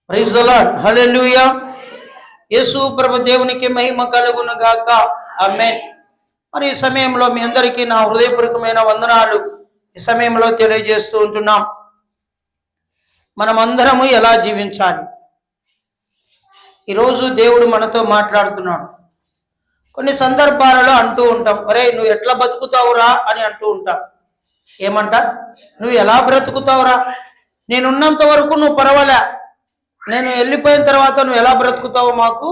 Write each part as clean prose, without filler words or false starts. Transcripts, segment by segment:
Praise the Lord. Hallelujah. Yesu ప్రభు దేవునికి మహిమ కలుగును గాక. ఆమేన్. మరి ఈ సమయంలో మీ అందరికీ నా హృదయపూర్వకమైన వందనాలు ఈ సమయంలో తెలియజేస్తూ ఉంటున్నాం. మనమందరము ఎలా జీవించాలి? ఈరోజు దేవుడు మనతో మాట్లాడుతున్నాడు. కొన్ని సందర్భాలలో అంటూ ఉంటాం, ఒరే నువ్వు ఎట్లా బతుకుతావురా అని అంటూ ఉంటాం. ఏమంట? నువ్వు ఎలా బ్రతుకుతావురా? నేనున్నంత వరకు నువ్వు పర్వాలే, నేను వెళ్ళిపోయిన తర్వాత నువ్వు ఎలా బ్రతుకుతావో మాకు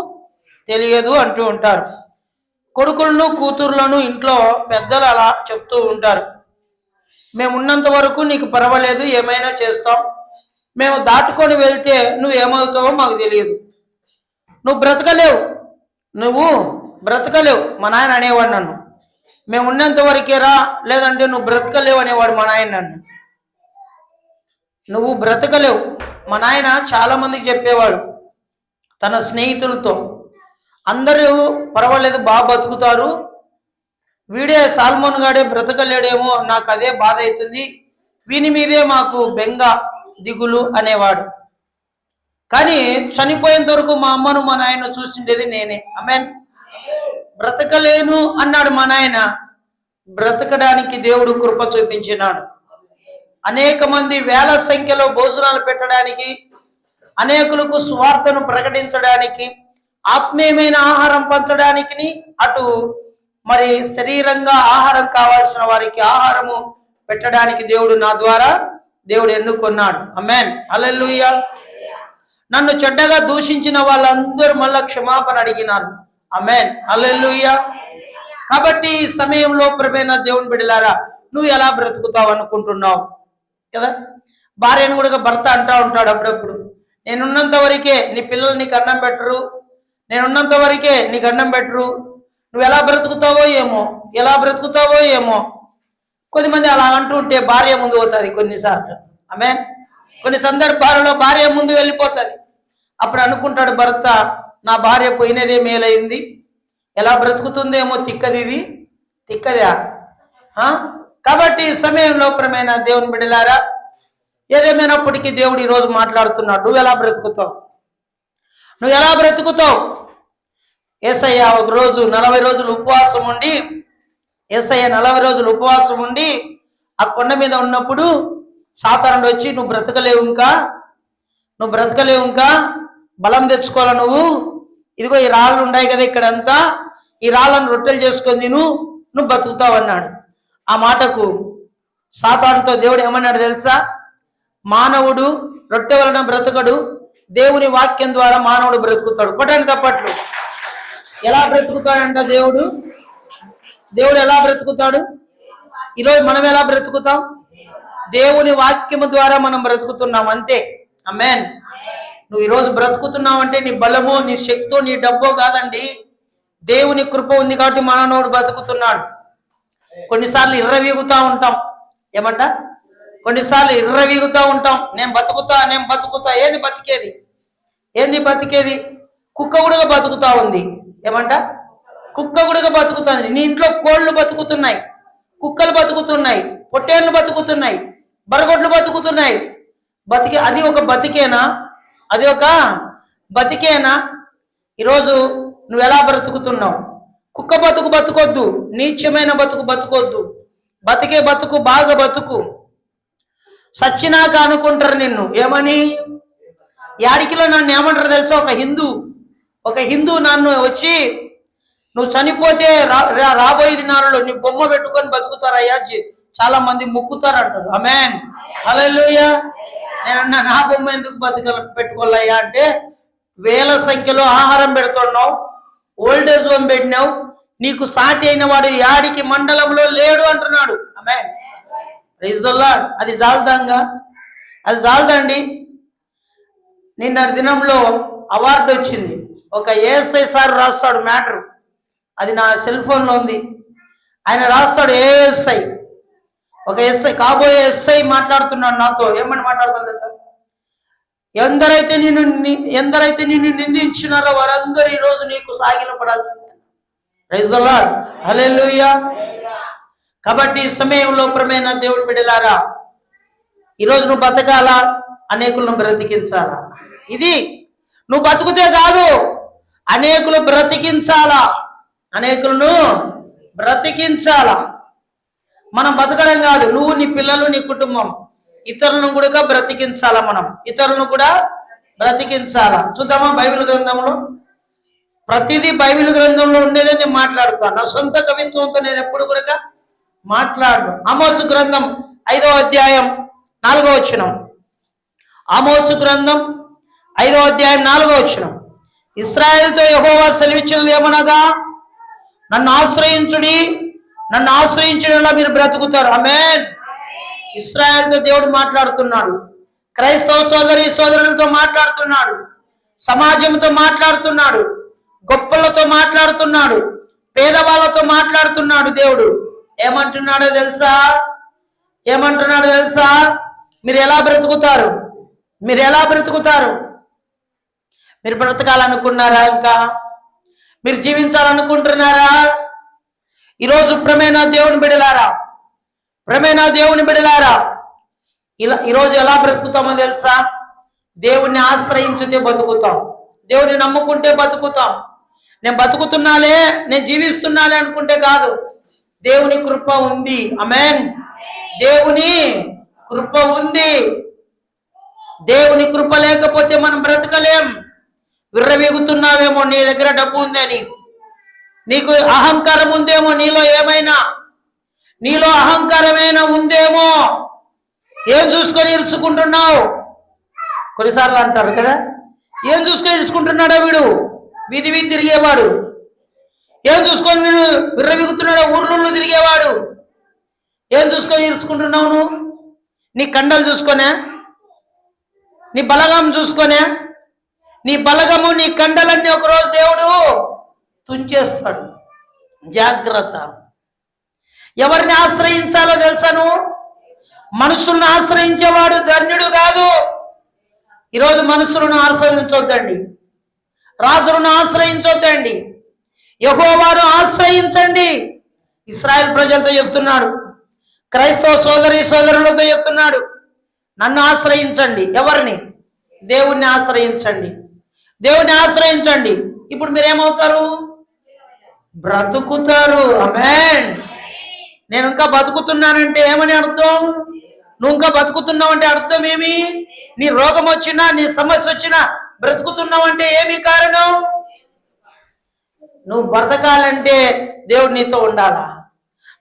తెలియదు అంటూ ఉంటారు. కొడుకులను కూతుర్లను ఇంట్లో పెద్దలు అలా చెప్తూ ఉంటారు. మేము ఉన్నంత వరకు నీకు పర్వాలేదు, ఏమైనా చేస్తాం, మేము దాటుకొని వెళ్తే నువ్వు ఏమవుతావో మాకు తెలియదు, నువ్వు బ్రతకలేవు. మా నాయన అనేవాడు నన్ను. మేము ఉన్నంత వరకేరా, లేదంటే నువ్వు బ్రతకలేవు అనేవాడు మా నాయన నన్ను. నువ్వు బ్రతకలేవు. మా నాయన చాలా మందికి చెప్పేవాడు తన స్నేహితులతో, అందరూ పర్వాలేదు బాగా బతుకుతారు, వీడే సాల్మోన్ గాడే బ్రతకలేడేమో, నాకు అదే బాధ అవుతుంది, వీని మీదే మాకు బెంగ దిగులు అనేవాడు. కానీ చనిపోయేంత వరకు మా అమ్మను మా నాయన చూసిండేది నేనే. ఆమేన్. బ్రతకలేను అన్నాడు మా నాయన, బ్రతకడానికి దేవుడు కృప చూపించినాడు. అనేక మంది వేల సంఖ్యలో భోజనాలు పెట్టడానికి, అనేకులకు సువార్తను ప్రకటించడానికి, ఆత్మీయమైన ఆహారం పంచడానికి, అటు మరి శరీరంగా ఆహారం కావాల్సిన వారికి ఆహారము పెట్టడానికి దేవుడు నా ద్వారా దేవుడు ఎన్నుకున్నాడు. ఆమేన్. హల్లెలూయా. నన్ను చెడ్డగా దూషించిన వాళ్ళందరూ మళ్ళా క్షమాపణ అడిగినారు. ఆమేన్. హల్లెలూయా. కాబట్టి ఈ సమయంలో ప్రియమైన దేవుని బిడ్డలారా, నువ్వు ఎలా బ్రతుకుతావు అనుకుంటున్నావు కదా? భార్యను కూడా భర్త అంటా ఉంటాడు అప్పుడప్పుడు, నేనున్నంత వరకే నీ పిల్లలు నీకు అన్నం పెట్టరు, నేనున్నంత వరకే నీకు అన్నం పెట్టరు, నువ్వు ఎలా బ్రతుకుతావో ఏమో. కొద్దిమంది అలా అంటూ ఉంటే భార్య ముందు పోతుంది కొన్నిసార్లు. ఆమేన్. కొన్ని సందర్భాలలో భార్య ముందు వెళ్ళిపోతుంది. అప్పుడు అనుకుంటాడు భర్త, నా భార్య పోయినదే మేలైంది, ఎలా బ్రతుకుతుందేమో తిక్కదా. కాబట్టి ఈ సమయంలో ప్రియమైన దేవుని బిడ్డలారా, ఏదేమైనప్పటికీ దేవుడు ఈరోజు మాట్లాడుతున్నాడు. నువ్వు ఎలా బ్రతుకుతావు? యేసయ్య ఒక రోజు 40 రోజులు ఉపవాసం ఉండి ఆ కొండ మీద ఉన్నప్పుడు సాతానుడు వచ్చి, నువ్వు బ్రతకలేవు ఇంకా బలం తెచ్చుకోవాలా నువ్వు, ఇదిగో ఈ రాళ్ళు ఉన్నాయి కదా ఇక్కడంతా, ఈ రాళ్ళను రొట్టెలు చేసుకొని నువ్వు బతుకుతావు అన్నాడు. ఆ మాటకు సాతానుతో దేవుడు ఏమన్నాడు తెలుసా? మానవుడు రొట్టె వలన బ్రతకడు, దేవుని వాక్యం ద్వారా మానవుడు బ్రతుకుతాడు. కొట్టండి తప్పట్లు. ఎలా బ్రతుకుతాడంట దేవుడు ఎలా బ్రతుకుతాడు? ఈరోజు మనం ఎలా బ్రతుకుతాం? దేవుని వాక్యము ద్వారా మనం బ్రతుకుతున్నాం, అంతే. ఆమేన్. నువ్వు ఈరోజు బ్రతుకుతున్నావు అంటే నీ బలమో, నీ శక్తో, నీ డబ్బో కాదండి, దేవుని కృప ఉంది కాబట్టి మానవుడు బ్రతుకుతున్నాడు. కొన్నిసార్లు ఇర్రవీగుతా ఉంటాం. ఏమంట? కొన్నిసార్లు ఇర్రవీగుతా ఉంటాం, నేను బతుకుతా. ఏంది బతికేది? కుక్క కూడా బతుకుతా ఉంది. ఏమంట? కుక్క కూడా బతుకుతుంది. నీ ఇంట్లో కోళ్ళు బతుకుతున్నాయి, కుక్కలు బతుకుతున్నాయి, పొట్టేళ్ళు బతుకుతున్నాయి, బరగొడ్లు బతుకుతున్నాయి. అది ఒక బతికేనా? ఈరోజు నువ్వు ఎలా బ్రతుకుతున్నావు? కుక్క బతుకొద్దు, నీచమైన బతుకొద్దు, బతికే బతుకు బాగా బతుకు. సచ్చినాక అనుకుంటారు నిన్ను ఏమని, యాడికిలో నన్ను ఏమంటారు తెలుసా? ఒక హిందూ నన్ను వచ్చి, నువ్వు చనిపోతే రాబోయే దినాలలో నీ బొమ్మ పెట్టుకొని బతుకుతారయ్యా, చాలా మంది మొక్కుతారు అంటారు. ఆమేన్. హల్లెలూయా. నేనన్నా నా బొమ్మ ఎందుకు పెట్టుకోవాలయ్యా అంటే, వేల సంఖ్యలో ఆహారం పెడుతున్నావు, ఓల్డేజ్ హోమ్ పెట్టినావు, నీకు సాటి అయిన వాడు యాడికి మండలంలో లేడు అంటున్నాడు. ఆమేన్. Praise the Lord. అది చాలదండి. నిన్న దినంలో అవార్డు వచ్చింది. ఒక ఏఎస్ఐ సార్ రాస్తాడు మ్యాటర్, అది నా సెల్ ఫోన్లో ఉంది. ఆయన రాస్తాడు, ఒక ఎస్ఐ, కాబోయే ఎస్ఐ మాట్లాడుతున్నాడు నాతో. ఏమని మాట్లాడుతుంది? ఎందరైతే నిన్ను నిందించినారో వారందరూ ఈరోజు నీకు సాగిల పడాల్సిందే. Praise the Lord. హల్లెలూయా. కాబట్టి ఈ సమయంలో ప్రియమైన దేవుని బిడ్డలారా, ఈరోజు నువ్వు బతకాలా, అనేకులను బ్రతికించాలా? ఇది నువ్వు బతుకుతే కాదు, అనేకులు బ్రతికించాలా, అనేకులను బ్రతికించాలా. మనం బతకడం కాదు, నువ్వు, నీ పిల్లలు, నీ కుటుంబం, ఇతరులను కూడా బ్రతికించాలా. మనం ఇతరులను కూడా బ్రతికించాలా. చూద్దామా బైబిల్ గ్రంథంలో? ప్రతిదీ బైబిల్ గ్రంథంలో ఉండేదే నేను మాట్లాడుతాను. నా సొంత కవిత్వంతో నేను ఎప్పుడు కూడా మాట్లాడను. ఆమోసు గ్రంథం 5వ అధ్యాయం 4వ వచనం. ఆమోసు గ్రంథం 5వ అధ్యాయం 4వ వచనం. ఇశ్రాయేలుతో యెహోవా సెలవిచ్చినది ఏమనగా, నన్ను ఆశ్రయించుడి, నన్ను ఆశ్రయించడంలో మీరు బ్రతుకుతారు. ఆమేన్. ఇశ్రాయేలుతో దేవుడు మాట్లాడుతున్నాడు, క్రైస్తవ సోదరి సోదరులతో మాట్లాడుతున్నాడు, సమాజంతో మాట్లాడుతున్నాడు, గొప్పలతో మాట్లాడుతున్నాడు, పేదవాళ్ళతో మాట్లాడుతున్నాడు. దేవుడు ఏమంటున్నాడో తెలుసా? ఏమంటున్నాడో తెలుసా? మీరు ఎలా బ్రతుకుతారు? మీరు ఎలా బ్రతుకుతారు? మీరు బ్రతకాలనుకున్నారా? ఇంకా మీరు జీవించాలనుకుంటున్నారా? ఈరోజు ప్రేమైన దేవుని బిడ్డలారా, ప్రేమైన దేవుని బిడ్డలారా, ఈరోజు ఎలా బ్రతుకుతామో తెలుసా? దేవుణ్ణి ఆశ్రయించితే బతుకుతాం, దేవుని నమ్ముకుంటే బతుకుతాం. నేను బతుకుతున్నాలే, నేను జీవిస్తున్నాలే అనుకుంటే కాదు. దేవుని కృప ఉంది. ఆమేన్. దేవుని కృప ఉంది. దేవుని కృప లేకపోతే మనం బ్రతకలేం. విర్రవీగుతున్నావేమో నీ దగ్గర డబ్బు ఉందని, నీకు అహంకారం ఉందేమో, నీలో ఏమైనా, నీలో అహంకారమైనా ఉందేమో. ఏం చూసుకొని ఇరుచుకుంటున్నావు? కొన్నిసార్లు అంటారు కదా, ఏం చూసుకొని ఇరుచుకుంటున్నాడా వీడు, వీధి వీధి తిరిగేవాడు. ఏం చూసుకొని నేను విర్రవీగుతున్నాడా, ఊర్లలో తిరిగేవాడు. ఏం చూసుకొని ఇరుచుకుంటున్నావు నువ్వు? నీ కండలు చూసుకొనే, నీ బలగం చూసుకొనే. నీ బలగము, నీ కండలన్నీ ఒకరోజు దేవుడు తుంచేస్తాడు. జాగ్రత్త. ఎవరిని ఆశ్రయించాలో తెలుసాను? మనుషులను ఆశ్రయించేవాడు ధన్యుడు కాదు. ఈరోజు మనుషులను ఆశ్రయించొద్దండి, రాజులను ఆశ్రయించొద్దండి, యెహోవాను ఆశ్రయించండి. ఇశ్రాయేల్ ప్రజలతో చెప్తున్నాడు, క్రైస్తవ సోదరి సోదరులతో చెప్తున్నాడు, నన్ను ఆశ్రయించండి. ఎవరిని? దేవుణ్ణి ఆశ్రయించండి, దేవుణ్ణి ఆశ్రయించండి. ఇప్పుడు మీరేమవుతారు? బ్రతుకుతారు. ఆమేన్. నేను ఇంకా బతుకుతున్నానంటే ఏమని అర్థం? నువ్వు ఇంకా బతుకుతున్నావు అంటే అర్థం ఏమి? నీ రోగం వచ్చినా, నీ సమస్య వచ్చినా బ్రతుకుతున్నావు అంటే ఏమి కారణం? నువ్వు బ్రతకాలంటే దేవుడు నీతో ఉండాలా.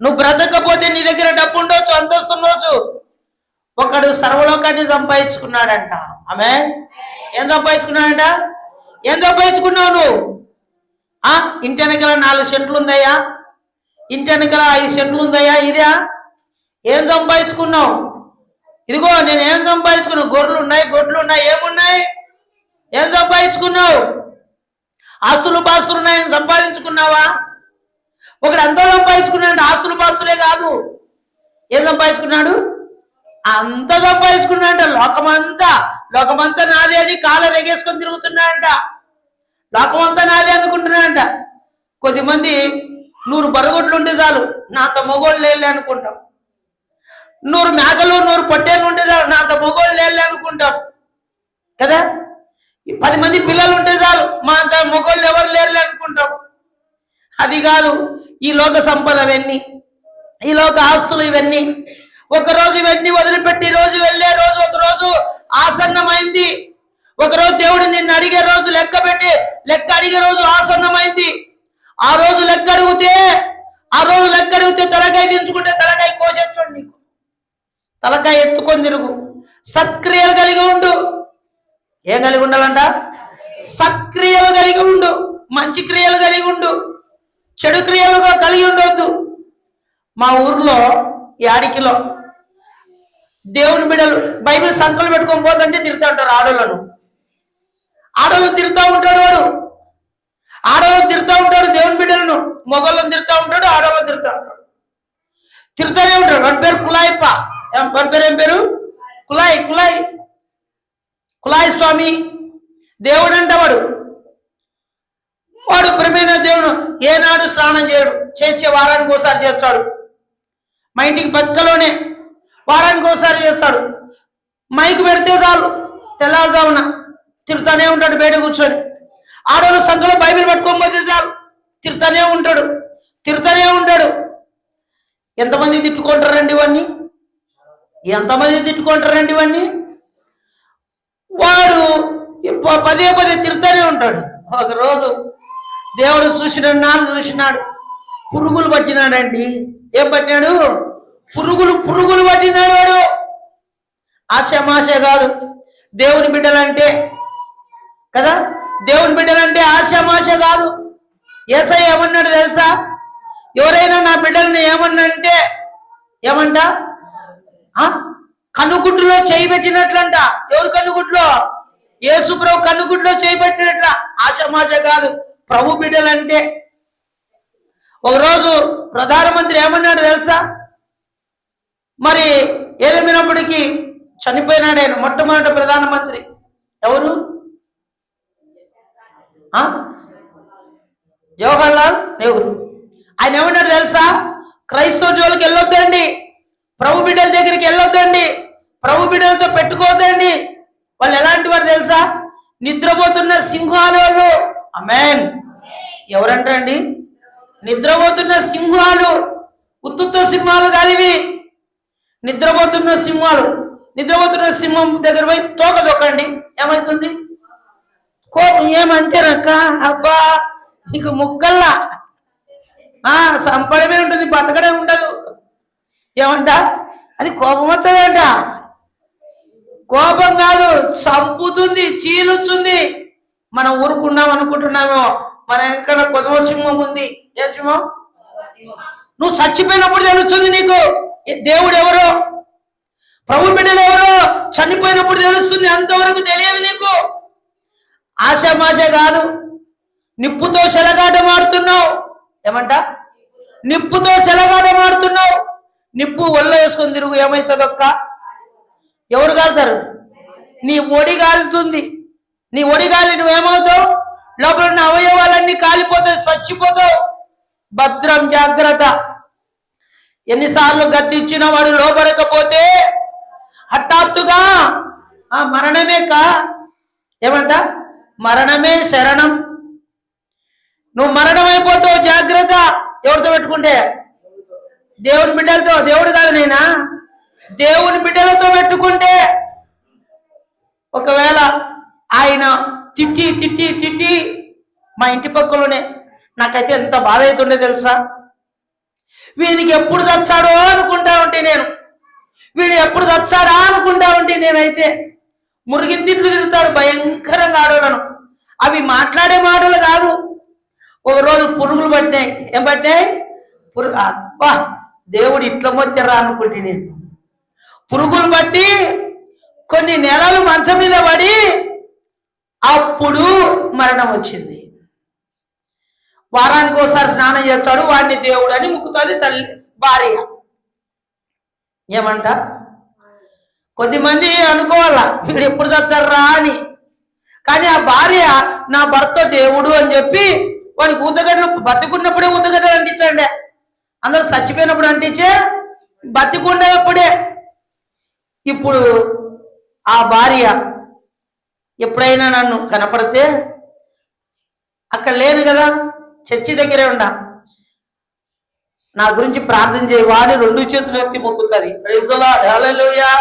నువ్వు బ్రతకపోతే నీ దగ్గర డబ్బు ఉండొచ్చు, అంతస్తు ఉండొచ్చు. ఒకడు సర్వలోకాన్ని సంపాదించుకున్నాడంట. ఆమేన్. ఏం సంపాదించుకున్నాడంట? ఏం సంపాదించుకున్నావు నువ్వు? ఇంటి వెనకాల 4 సెంట్లు ఉందయ్యా, ఇంటి వెనకాల 5 సెంట్లు ఉందయ్యా, ఇదా? ఏం సంపాదించుకున్నావు? ఇదిగో నేను ఏం సంపాదించుకున్నావు? గొర్రెలు ఉన్నాయి, గొడ్లు ఉన్నాయి, ఏమున్నాయి? ఏం సంపాదించుకున్నావు? ఆస్తులు పాస్తులు ఉన్నాయని సంపాదించుకున్నావా? ఒకడు అంతా సంపాదించుకున్నాడు, ఆస్తులు పాస్తులే కాదు. ఏం సంపాదించుకున్నాడు? అంత సంపాదించుకున్నాడంట. లోకమంతా నాదే అని కాళ్ళ రెగేసుకొని తిరుగుతున్నాడంట. లోకమంతా నాదే అనుకుంటున్నాడంట. కొద్దిమంది 100 బరగొడ్లు ఉంటే చాలు, నాంత మొగోళ్ళు లేలే అనుకుంటాం. 100 మేకలు 100 పొట్టేళ్ళు ఉంటే చాలు, నాంత మొగోళ్ళు లేలే అనుకుంటాం కదా. 10 మంది పిల్లలు ఉంటే చాలు, మా అంత మొగోళ్ళు ఎవరు లేరులే అనుకుంటాం. అది కాదు ఈ లోక సంపద. ఇవన్నీ ఈ లోక ఆస్తులు, ఇవన్నీ ఒకరోజు ఇవన్నీ వదిలిపెట్టి రోజు వెళ్ళే రోజు ఒకరోజు ఆసన్నమైంది. ఒకరోజు దేవుడు నిన్ను అడిగే రోజు, లెక్క అడిగే రోజు ఆసన్నమైంది. ఆ రోజు లెక్క అడిగితే తలకాయ దించుకుంటే తలకాయ కోసేచ్చండి. నీకు తలకాయ ఎత్తుకొని తిరుగు. సత్క్రియలు కలిగి ఉండు. ఏం కలిగి ఉండాలంట? సత్క్రియలు కలిగి ఉండు. మంచి క్రియలు కలిగి ఉండు, చెడు క్రియలుగా కలిగి ఉండొద్దు. మా ఊర్లో ఈ ఆడికిలో దేవుని బిడ్డలు బైబిల్ సంకలు పెట్టుకొని పోతుంటే తిరుగుతూ ఉంటారు. ఆడోళ్ళు తిరుగుతూ ఉంటాడు. ఆడవాళ్ళు తిరుగుతూ ఉంటాడు దేవుని బిడ్డలను. మొగళ్ళను తిరుగుతూ ఉంటాడు, ఆడవాళ్ళని తిరుగుతూ ఉంటాడు. తిరుగుతూనే ఉంటాడు. వాడి పేరు కులాయిప్ప. వాడి పేరు ఏం పేరు? కులాయి స్వామి దేవుడు అంట. వాడు ప్రేమైన దేవుడు. ఏనాడు స్నానం చేయడు, చేసే వారానికి ఒకసారి చేస్తాడు. మా ఇంటికి పక్కలోనే వారానికి ఒకసారి చేస్తాడు. మైకు పెడితే చాలు, తెల్లారుజామున తిరుగుతానే ఉంటాడు బయట కూర్చొని. ఆడవాళ్ళు సంఘంలో బైబిల్ పట్టుకోకపోతే చాలు తిరుగుతానే ఉంటాడు. ఎంతమంది తిట్టుకుంటారండి ఇవన్నీ? వాడు పదే తిరుగుతానే ఉంటాడు. ఒకరోజు దేవుడు చూసినాడు, పురుగులు పట్టినాడండి. ఏం పట్టినాడు? పురుగులు పట్టినాడు. వాడు ఆశమాశ కాదు. దేవుని బిడ్డలంటే కదా, దేవుని బిడ్డలంటే ఆశమాశ కాదు. యేసయ్య ఏమన్నాడు తెలుసా? ఎవరైనా నా బిడ్డల్ని ఏమన్నంటే ఏమంట? కన్నుగుడ్డులో చేయి పెట్టినట్లంట. ఎవరు కన్నుగుడ్లో? యేసు ప్రభు కన్నుగుడ్లో చేయి పెట్టినట్ల. ఆశమాశ కాదు ప్రభు బిడ్డలంటే. ఒకరోజు ప్రధానమంత్రి ఏమన్నాడు తెలుసా? మరి ఏదేమైనప్పటికీ చనిపోయినాడు ఆయన, మొట్టమొదటి ప్రధానమంత్రి. ఎవరు? జవహర్లాల్ నెహ్రూ. ఆయన ఏమన్నాడు తెలుసా? క్రైస్తవ జోలికి వెళ్ళొద్దండి, ప్రభు బిడ్డల దగ్గరికి వెళ్ళొద్దండి, ప్రభు బిడ్డలతో పెట్టుకోవద్దండి. వాళ్ళు ఎలాంటి వారు తెలుసా? నిద్రపోతున్న సింహాలు. ఆమేన్. ఎవరంటండి? నిద్రపోతున్న సింహాలు. ఉత్తుత్త సింహాలు కాదు ఇవి, నిద్రపోతున్న సింహాలు. నిద్రపోతున్న సింహం దగ్గర పోయి తోక దొక్కండి, ఏమవుతుంది? కోపం. ఏమంతేనక్క? అబ్బా నీకు ముక్కల్లా సంపడమే ఉంటుంది, బతకడే ఉండదు. ఏమంట? అది కోపం వస్తుందంట. కోపం కాదు, చంపుతుంది, చీలుస్తుంది. మనం ఊరుకున్నాం అనుకుంటున్నామో, మన వెనకాల కొదవ సింహం ఉంది. ఏ సింహం? నువ్వు చచ్చిపోయినప్పుడు తెలుస్తుంది నీకు దేవుడు ఎవరో, ప్రభు బిడ్డలు ఎవరో. చనిపోయినప్పుడు తెలుస్తుంది, అంతవరకు తెలియదు నీకు. ఆశామాశ కాదు. నిప్పుతో చెలగాటమాడుతున్నావు. ఏమంట? నిప్పుతో చెలగాటమాడుతున్నావు. నిప్పు ఒళ్ళో వేసుకొని తిరుగు, ఏమవుతుందొక్క? ఎవరు కాలుతారు? నీ ఒడి కాలుతుంది. నీ ఒడి గాలి నువ్వేమవుతావు? లోపల ఉన్న అవయవాలన్నీ కాలిపోతాయి, చచ్చిపోతావు. భద్రం, జాగ్రత్త. ఎన్నిసార్లు గద్దించిన వాడు లోపడకపోతే హఠాత్తుగా మరణమే ఏమంట? మరణమే శరణం. నువ్వు మరణమైపోతావు, జాగ్రత్త. ఎవరితో పెట్టుకుంటే? దేవుని బిడ్డలతో. దేవుడు కాదు నేనా, దేవుని బిడ్డలతో పెట్టుకుంటే. ఒకవేళ ఆయన తిట్టి మా ఇంటి పక్కలోనే నాకైతే ఎంత బాధ అవుతుండే తెలుసా? వీనికి ఎప్పుడు చచ్చాడో అనుకుంటా ఉంటే నేను, వీడు ఎప్పుడు చచ్చాడా అనుకుంటా ఉంటే నేనైతే. మురిగి తిట్లు తిరుగుతాడు భయంకరంగా ఆడోళ్ళను. అవి మాట్లాడే మాటలు కాదు. ఒకరోజు పురుగులు పట్టినాయి. ఏం పట్టినాయి? అబ్బా దేవుడు ఇట్లా మొత్తారా అనుకుంటే నేను. పురుగులు పట్టి కొన్ని నెలలు మంచం మీద పడి అప్పుడు మరణం వచ్చింది. వారానికి ఒకసారి స్నానం చేస్తాడు, వాడిని దేవుడు అని ముక్కుతుంది తల్లి భార్య. ఏమంట? కొద్దిమంది అనుకోవాలా వీడు ఎప్పుడు చచ్చారా అని. కానీ ఆ భార్య నా భర్త దేవుడు అని చెప్పి వాడికి ఊతగడ్డలు బతికున్నప్పుడే ఊతగడ్డలు అంటించండి. అందరూ చచ్చిపోయినప్పుడు అంటించే, బతికుండేప్పుడే. ఇప్పుడు ఆ భార్య ఎప్పుడైనా నన్ను కనపడితే, అక్కడ లేను కదా, చర్చి దగ్గరే ఉండా, నా గురించి ప్రార్థన చేయవా అని 2 చేతులు ఎత్తి మొక్కుతుంది. హల్లెలూయా.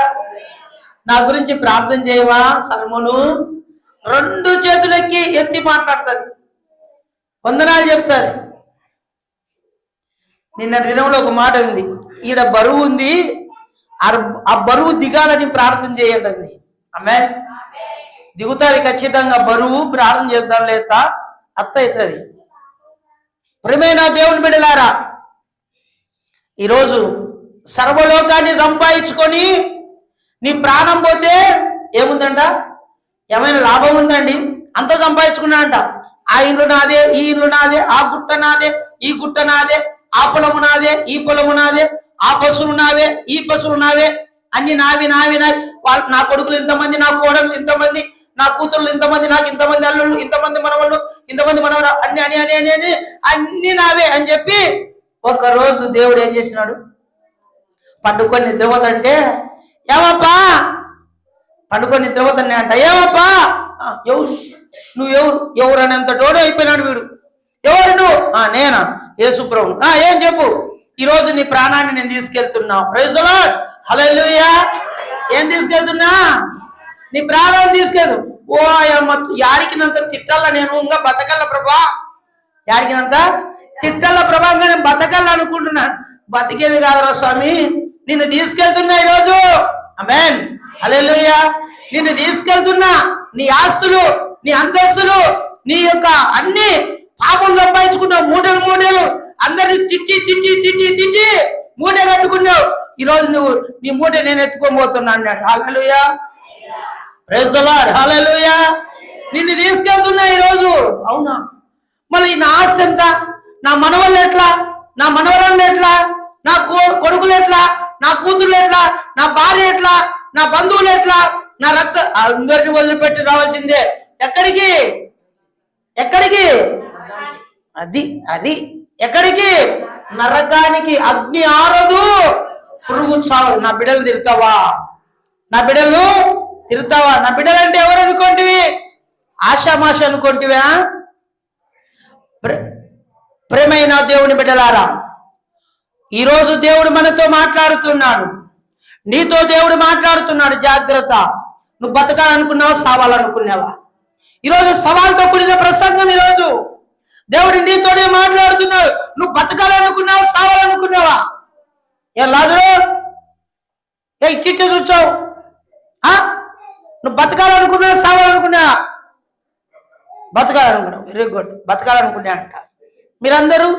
నా గురించి ప్రార్థన చేయవా సల్మోను? 2 చేతులు ఎత్తి మాట్లాడుతుంది, వందనాలు చెప్తుంది. నిన్న దినంలో ఒక మాట ఉంది, ఈడ బరువు ఉంది, ఆ బరువు దిగాలని ప్రార్థన చేయండి అంది. ఆమె దిగుతాది ఖచ్చితంగా. బరువు ప్రార్థన చేద్దాం లేదా అత్త అవుతుంది. ప్రియమైన దేవుని బిడ్డలారా, ఈరోజు సర్వలోకాన్ని సంపాదించుకొని నీ ప్రాణం పోతే ఏముందంట? ఏమైనా లాభం ఉందండి? అంత సంపాదించుకున్నా అంట. ఆ ఇల్లు నాదే, ఈ ఇల్లు నాదే, ఆ గుట్ట నాదే, ఈ గుట్ట నాదే, ఆ పొలము నాదే, ఈ పొలము నాదే, ఆ పశువులు నావే, ఈ పశువులు నావే, అన్ని నావి నావి నావి. నా కొడుకులు ఇంతమంది, నా కోడలు ఇంతమంది, నా కూతుళ్ళు ఇంతమంది, నాకు ఇంతమంది అల్లుళ్ళు, ఇంతమంది మనవాళ్ళు, ఇంతమంది మనవరా, అన్ని అని అని అని అని అన్ని నావే అని చెప్పి ఒకరోజు దేవుడు ఏం చేసినాడు? పండుకొని నిద్రపోతంటే, ఏమప్పా పండుకొని నిద్రపోతానే అంట, ఏమప్పా ఎవరు నువ్వు? ఎవరు అనేంత డోడో అయిపోయినాడు వీడు. ఎవరు నువ్వు? నేనా? యేసుప్రభు. ఏం చెప్పు? ఈరోజు నీ ప్రాణాన్ని నేను తీసుకెళ్తున్నా. ప్రైజ్ ది లార్డ్, హల్లెలూయా. ఏం తీసుకెళ్తున్నా? నీ ప్రాణాన్ని తీసుకెళ్ళు. ఓ యాడికినంత తిట్టాలా నేను? ఇంకా బతకల్ల ప్రభా, యాడికినంత తిట్టల్ల ప్రభా, నేను బతకల్ల అనుకుంటున్నాను. బతికేది కాదురా స్వామి, నిన్ను తీసుకెళ్తున్నా ఈరోజు. ఆమేన్, హల్లెలూయా. నిన్ను తీసుకెళ్తున్నా. నీ ఆస్తులు, నీ అంతస్తులు, నీ యొక్క అన్ని పాపం సంపాదించుకున్నావు. మూటలు అందరినీ తిట్టి తిట్టి తిట్టి తిట్టి మూట కట్టుకున్నావు. ఈరోజు నువ్వు నీ మూట నేను ఎత్తుకోబోతున్నా అన్నాడు. హల్లెలూయా, ప్రైజ్ ది లార్డ్, హల్లెలూయా. నిన్ను తీసుకెళ్తున్నా ఈరోజు. అవునా? మళ్ళీ నా ఆస్తి ఎంత? నా మనవళ్ళు ఎట్లా? నా మనవరాళ్ళు ఎట్లా? నా కొడుకులు ఎట్లా? నా కూతురు ఎట్లా? నా భార్య ఎట్లా? నా బంధువులు ఎట్లా? నా రక్త అందరిని వదిలిపెట్టి రావాల్సిందే. ఎక్కడికి? ఎక్కడికి? అది ఎక్కడికి? నరకానికి. అగ్ని ఆరదు, పురుగు చావు. నా బిడ్డలు తిరుతావా? నా బిడ్డలు తిరుతావా? నా బిడ్డలు అంటే ఎవరు అనుకోంటివి? ఆశామాష అనుకోంటివా? ప్రేమైన దేవుని బిడ్డలారా, ఈరోజు దేవుడు మనతో మాట్లాడుతున్నాడు. నీతో దేవుడు మాట్లాడుతున్నాడు. జాగ్రత్త. నువ్వు బతకాలనుకున్నావా, సావాలనుకున్నావా? ఈరోజు సవాల్తో కూడిన ప్రసంగం. ఈరోజు దేవుడు నీతోనే మాట్లాడుతున్నాడు. నువ్వు బతకాలనుకున్నావా, సావాలనుకున్నావా? ఏ లాజరు, ఏ చిట్టు చూచావు? నువ్వు బతకాలనుకున్నావా, సావాలనుకున్నావా? బతకాలనుకున్నావు. Very good. బతకాలనుకున్నా అంట. మీరందరూ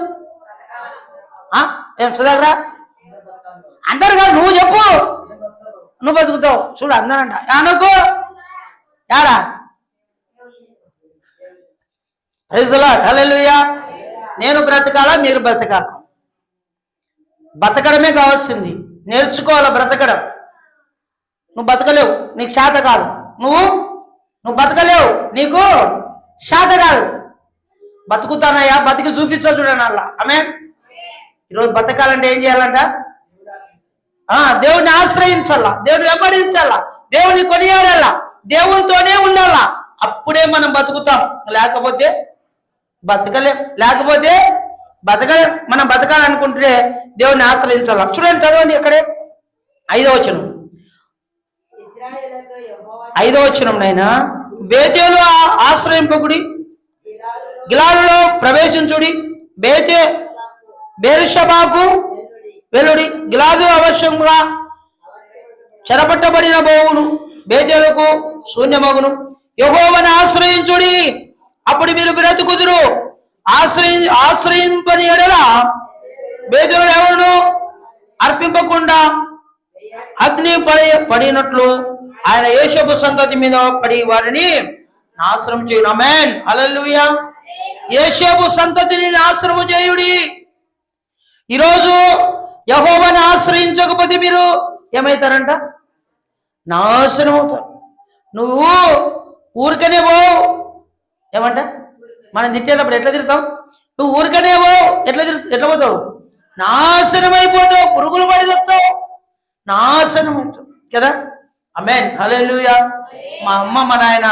ఏం సుధాకరా? అందరు కాదు, నువ్వు చెప్పు. నువ్వు బతుకుతావు. చూడు అందరంట అనుకో. యాడా? ప్రైజ్ ది లార్డ్, హల్లెలూయా. నేను బ్రతకాలా, మీరు బ్రతకాలా? బతకడమే కావాల్సింది. నేర్చుకోవాలా బ్రతకడం. నువ్వు బతకలేవు, నీకు శాత కాదు. నువ్వు బతకలేవు, నీకు శాత కాదు. బతుకుతానయ్యా, బతికి చూపించా చూడండి అలా. ఆమేన్. ఈరోజు బతకాలంటే ఏం చేయాలంట? దేవుడిని ఆశ్రయించాలా, దేవుని వెంబడించాలా, దేవుని కొనియాడాలా, దేవునితోనే ఉండాలా. అప్పుడే మనం బతుకుతాం. లేకపోతే బతకలేం. మనం బతకాలనుకుంటే దేవుని ఆశ్రయించాలా. చూడండి, చదవండి. అక్కడే 5వ వచనం. 5వ వచనం. నైనా బేతేలు ఆశ్రయింపకుడి, గిలాలులో ప్రవేశించుడి, బేర్షెబాకు వెలుడి. గిలాదు అవశ్యంగా చెరపట్టబడిన బోవును, బేతేలుకు శూన్యమగును. యెహోవాను ఆశ్రయించుడి, అప్పుడు మీరు బ్రతుకుదురు. ఆశ్రయింపని ఎడల బేతేలు ఎవరును అర్పింపకుండా అగ్ని పడినట్లు ఆయన యోసేపు సంతతి మీద పడి వారిని నాశనం చేయును. ఆమేన్, హల్లెలూయా. యోసేపు సంతతిని నాశనము చేయుడి. ఈరోజు యెహోవాను ఆశ్రయించకపోతే మీరు ఏమవుతారంట? నాశనం అవుతారు. నువ్వు ఊరికనే పోవు. ఏమంట? మనం తిట్టేటప్పుడు ఎట్లా తిరుగుతావు? నువ్వు ఊరికనే పోవు. ఎట్లా పోతావు? నాశనం అయిపోతావు. పురుగులు పడి తెస్తావు, నాశనం అవుతావు కదా. ఆమేన్, హల్లెలూయా. మా అమ్మ మా నాయన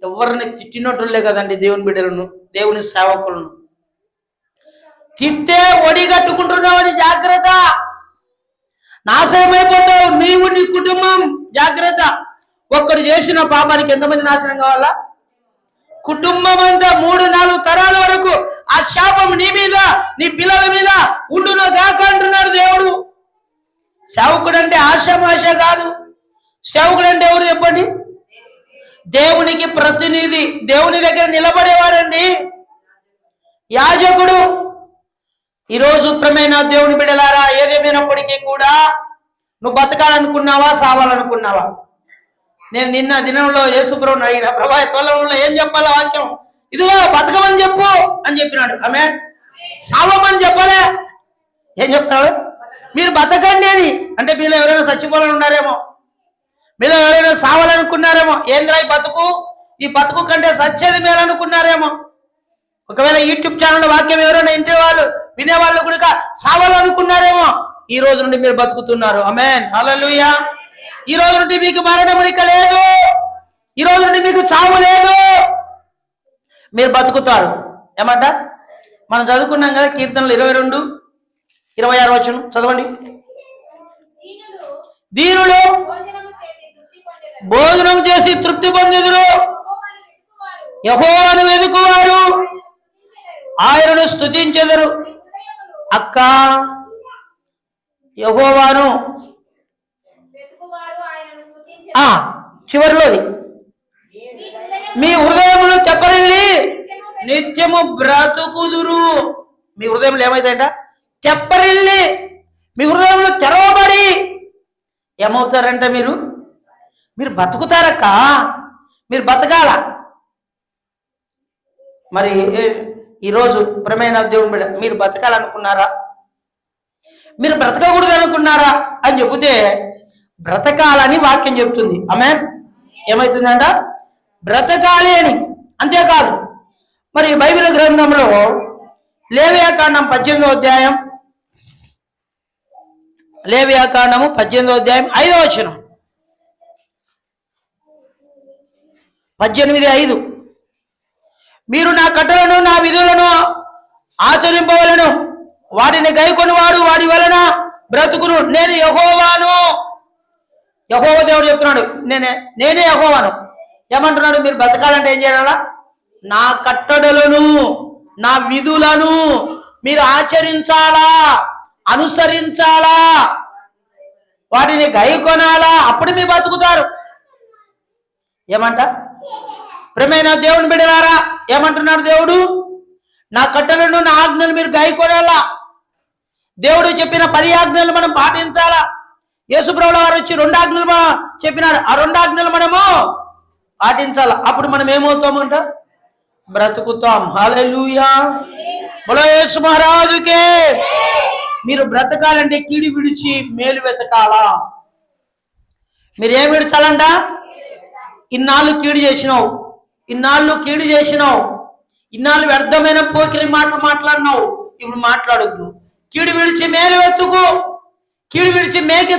ఎవరిని తిట్టినట్లులే కదండి దేవుని బిడ్డలను, దేవుని సేవకులను. తిట్టే ఒడిగట్టుకుంటున్నావని జాగ్రత్త. నాశనమైపోతావు నీవు, నీ కుటుంబం. జాగ్రత్త. ఒక్కడు చేసిన పాపానికి ఎంతమంది నాశనం కావాలా? కుటుంబం అంతా 3-4 తరాల వరకు ఆ శాపం నీ మీద, నీ పిల్లల మీద ఉండును గాక అంటున్నాడు దేవుడు. సేవకుడు అంటే ఆశామాష కాదు. సేవకుడు అంటే ఎవరు చెప్పండి? దేవునికి ప్రతినిధి, దేవుని దగ్గర నిలబడేవాడండి యాజకుడు. ఈరోజు ప్రియమైన దేవుని బిడ్డలారా, ఏదేమైనప్పటికీ కూడా నువ్వు బతకాలనుకున్నావా, సావాలనుకున్నావా? నేను నిన్న దినంలో యేసుప్రభుని అడిగిన, ప్రభా తొలగంలో ఏం చెప్పాలా వాక్యం? ఇదిగో బతకమని చెప్పు అని చెప్పినాడు. ఆమేన్. సావమని చెప్పలే. ఏం చెప్తాడు? మీరు బతకండి అని. అంటే మీలో ఎవరైనా చచ్చిపోవాలని ఉన్నారేమో, మీలో ఎవరైనా సావాలనుకున్నారేమో. ఏంద్రా ఈ బతుకు, ఈ బతుకు కంటే సచ్చేది మేలనుకున్నారేమో. ఒకవేళ యూట్యూబ్ ఛానల్ వాక్యం ఎవరైనా ఇంటి వాళ్ళు వినేవాళ్ళు కూడా సావాలనుకున్నారేమో. ఈ రోజు నుండి మీరు బతుకుతున్నారు. ఆమేన్, హల్లెలూయా. ఈ రోజు నుండి మీకు మరణం ఇక లేదు. ఈ రోజు నుండి మీకు చావు లేదు, మీరు బతుకుతారు. ఏమంట? మనం చదువుకున్నాం కదా కీర్తనలు 22:26 వచనం చదవండి. దీనులు భోజనం చేసి తృప్తి పొందెదరు, యెహోవాను వెదుకువారు ఆయనను స్తుతించెదరు. అక్క, యెహోవాను చివరిలోది మీ హృదయములు తెప్పరిల్లి నిత్యము బ్రతుకుదురు. మీ హృదయంలో ఏమైందంట? తెప్పరిల్లి, మీ హృదయంలో తెరవబడి ఏమవుతారంట? మీరు బతుకుతారక్క, మీరు బతకాల. మరి ఈరోజు ప్రేమైన దేవుని బిడ్డ, మీరు బతకాలనుకున్నారా? మీరు బ్రతకకూడదు అనుకున్నారా అని చెబితే బ్రతకాలని వాక్యం చెప్తుంది. ఆమేన్. ఏమవుతుందంట? బ్రతకాలి అని. అంతేకాదు, మరి బైబిల్ గ్రంథంలో లేవియాకాండం 18వ అధ్యాయం, లేవియాకాండము 18వ అధ్యాయం 5వ వచనం, 18:5 మీరు నా కట్టలను నా విధులను ఆచరింపవలను, వాటిని గైకొని వాడు వాడి వలన బ్రతుకును, నేను యెహోవాను. యెహోవా దేవుడు చెప్తున్నాడు, నేనే యెహోవాను. ఏమంటున్నాడు? మీరు బ్రతకాలంటే ఏం చేయాలా? నా కట్టడలను నా విధులను మీరు ఆచరించాలా, అనుసరించాలా, వాటిని గైకొనాలా, అప్పుడు మీరు బతుకుతారు. ఏమంట? ప్రేమైన దేవుని బిడ్డలారా, ఏమంటున్నాడు దేవుడు? నా కట్టలను నా ఆజ్ఞలు మీరు గైకొనాలా. దేవుడు చెప్పిన 10 ఆజ్ఞలు మనం పాటించాలా. యేసుప్రభుల వారు వచ్చి 2 ఆజ్ఞలు చెప్పినాడు, ఆ 2 ఆజ్ఞలు మనము పాటించాలా. అప్పుడు మనం ఏమవుతామంట? బ్రతుకుతాం. హల్లెలూయా, బోలో యేసు మహారాజుకే. మీరు బ్రతకాలంటే కీడు విడిచి మేలు వెతకాలా. మీరు ఏం విడిచాలంట? ఇన్నాళ్ళు కీడు చేసినావు, ఇన్నాళ్ళు కీడు చేసినావు, ఇన్నాళ్ళు వ్యర్థమైన పోకిరి మాటలు మాట్లాడినావు, ఇప్పుడు మాట్లాడొద్దు. కీడు విడిచి మేలు వెతుకు. కీడు విడిచి మేకు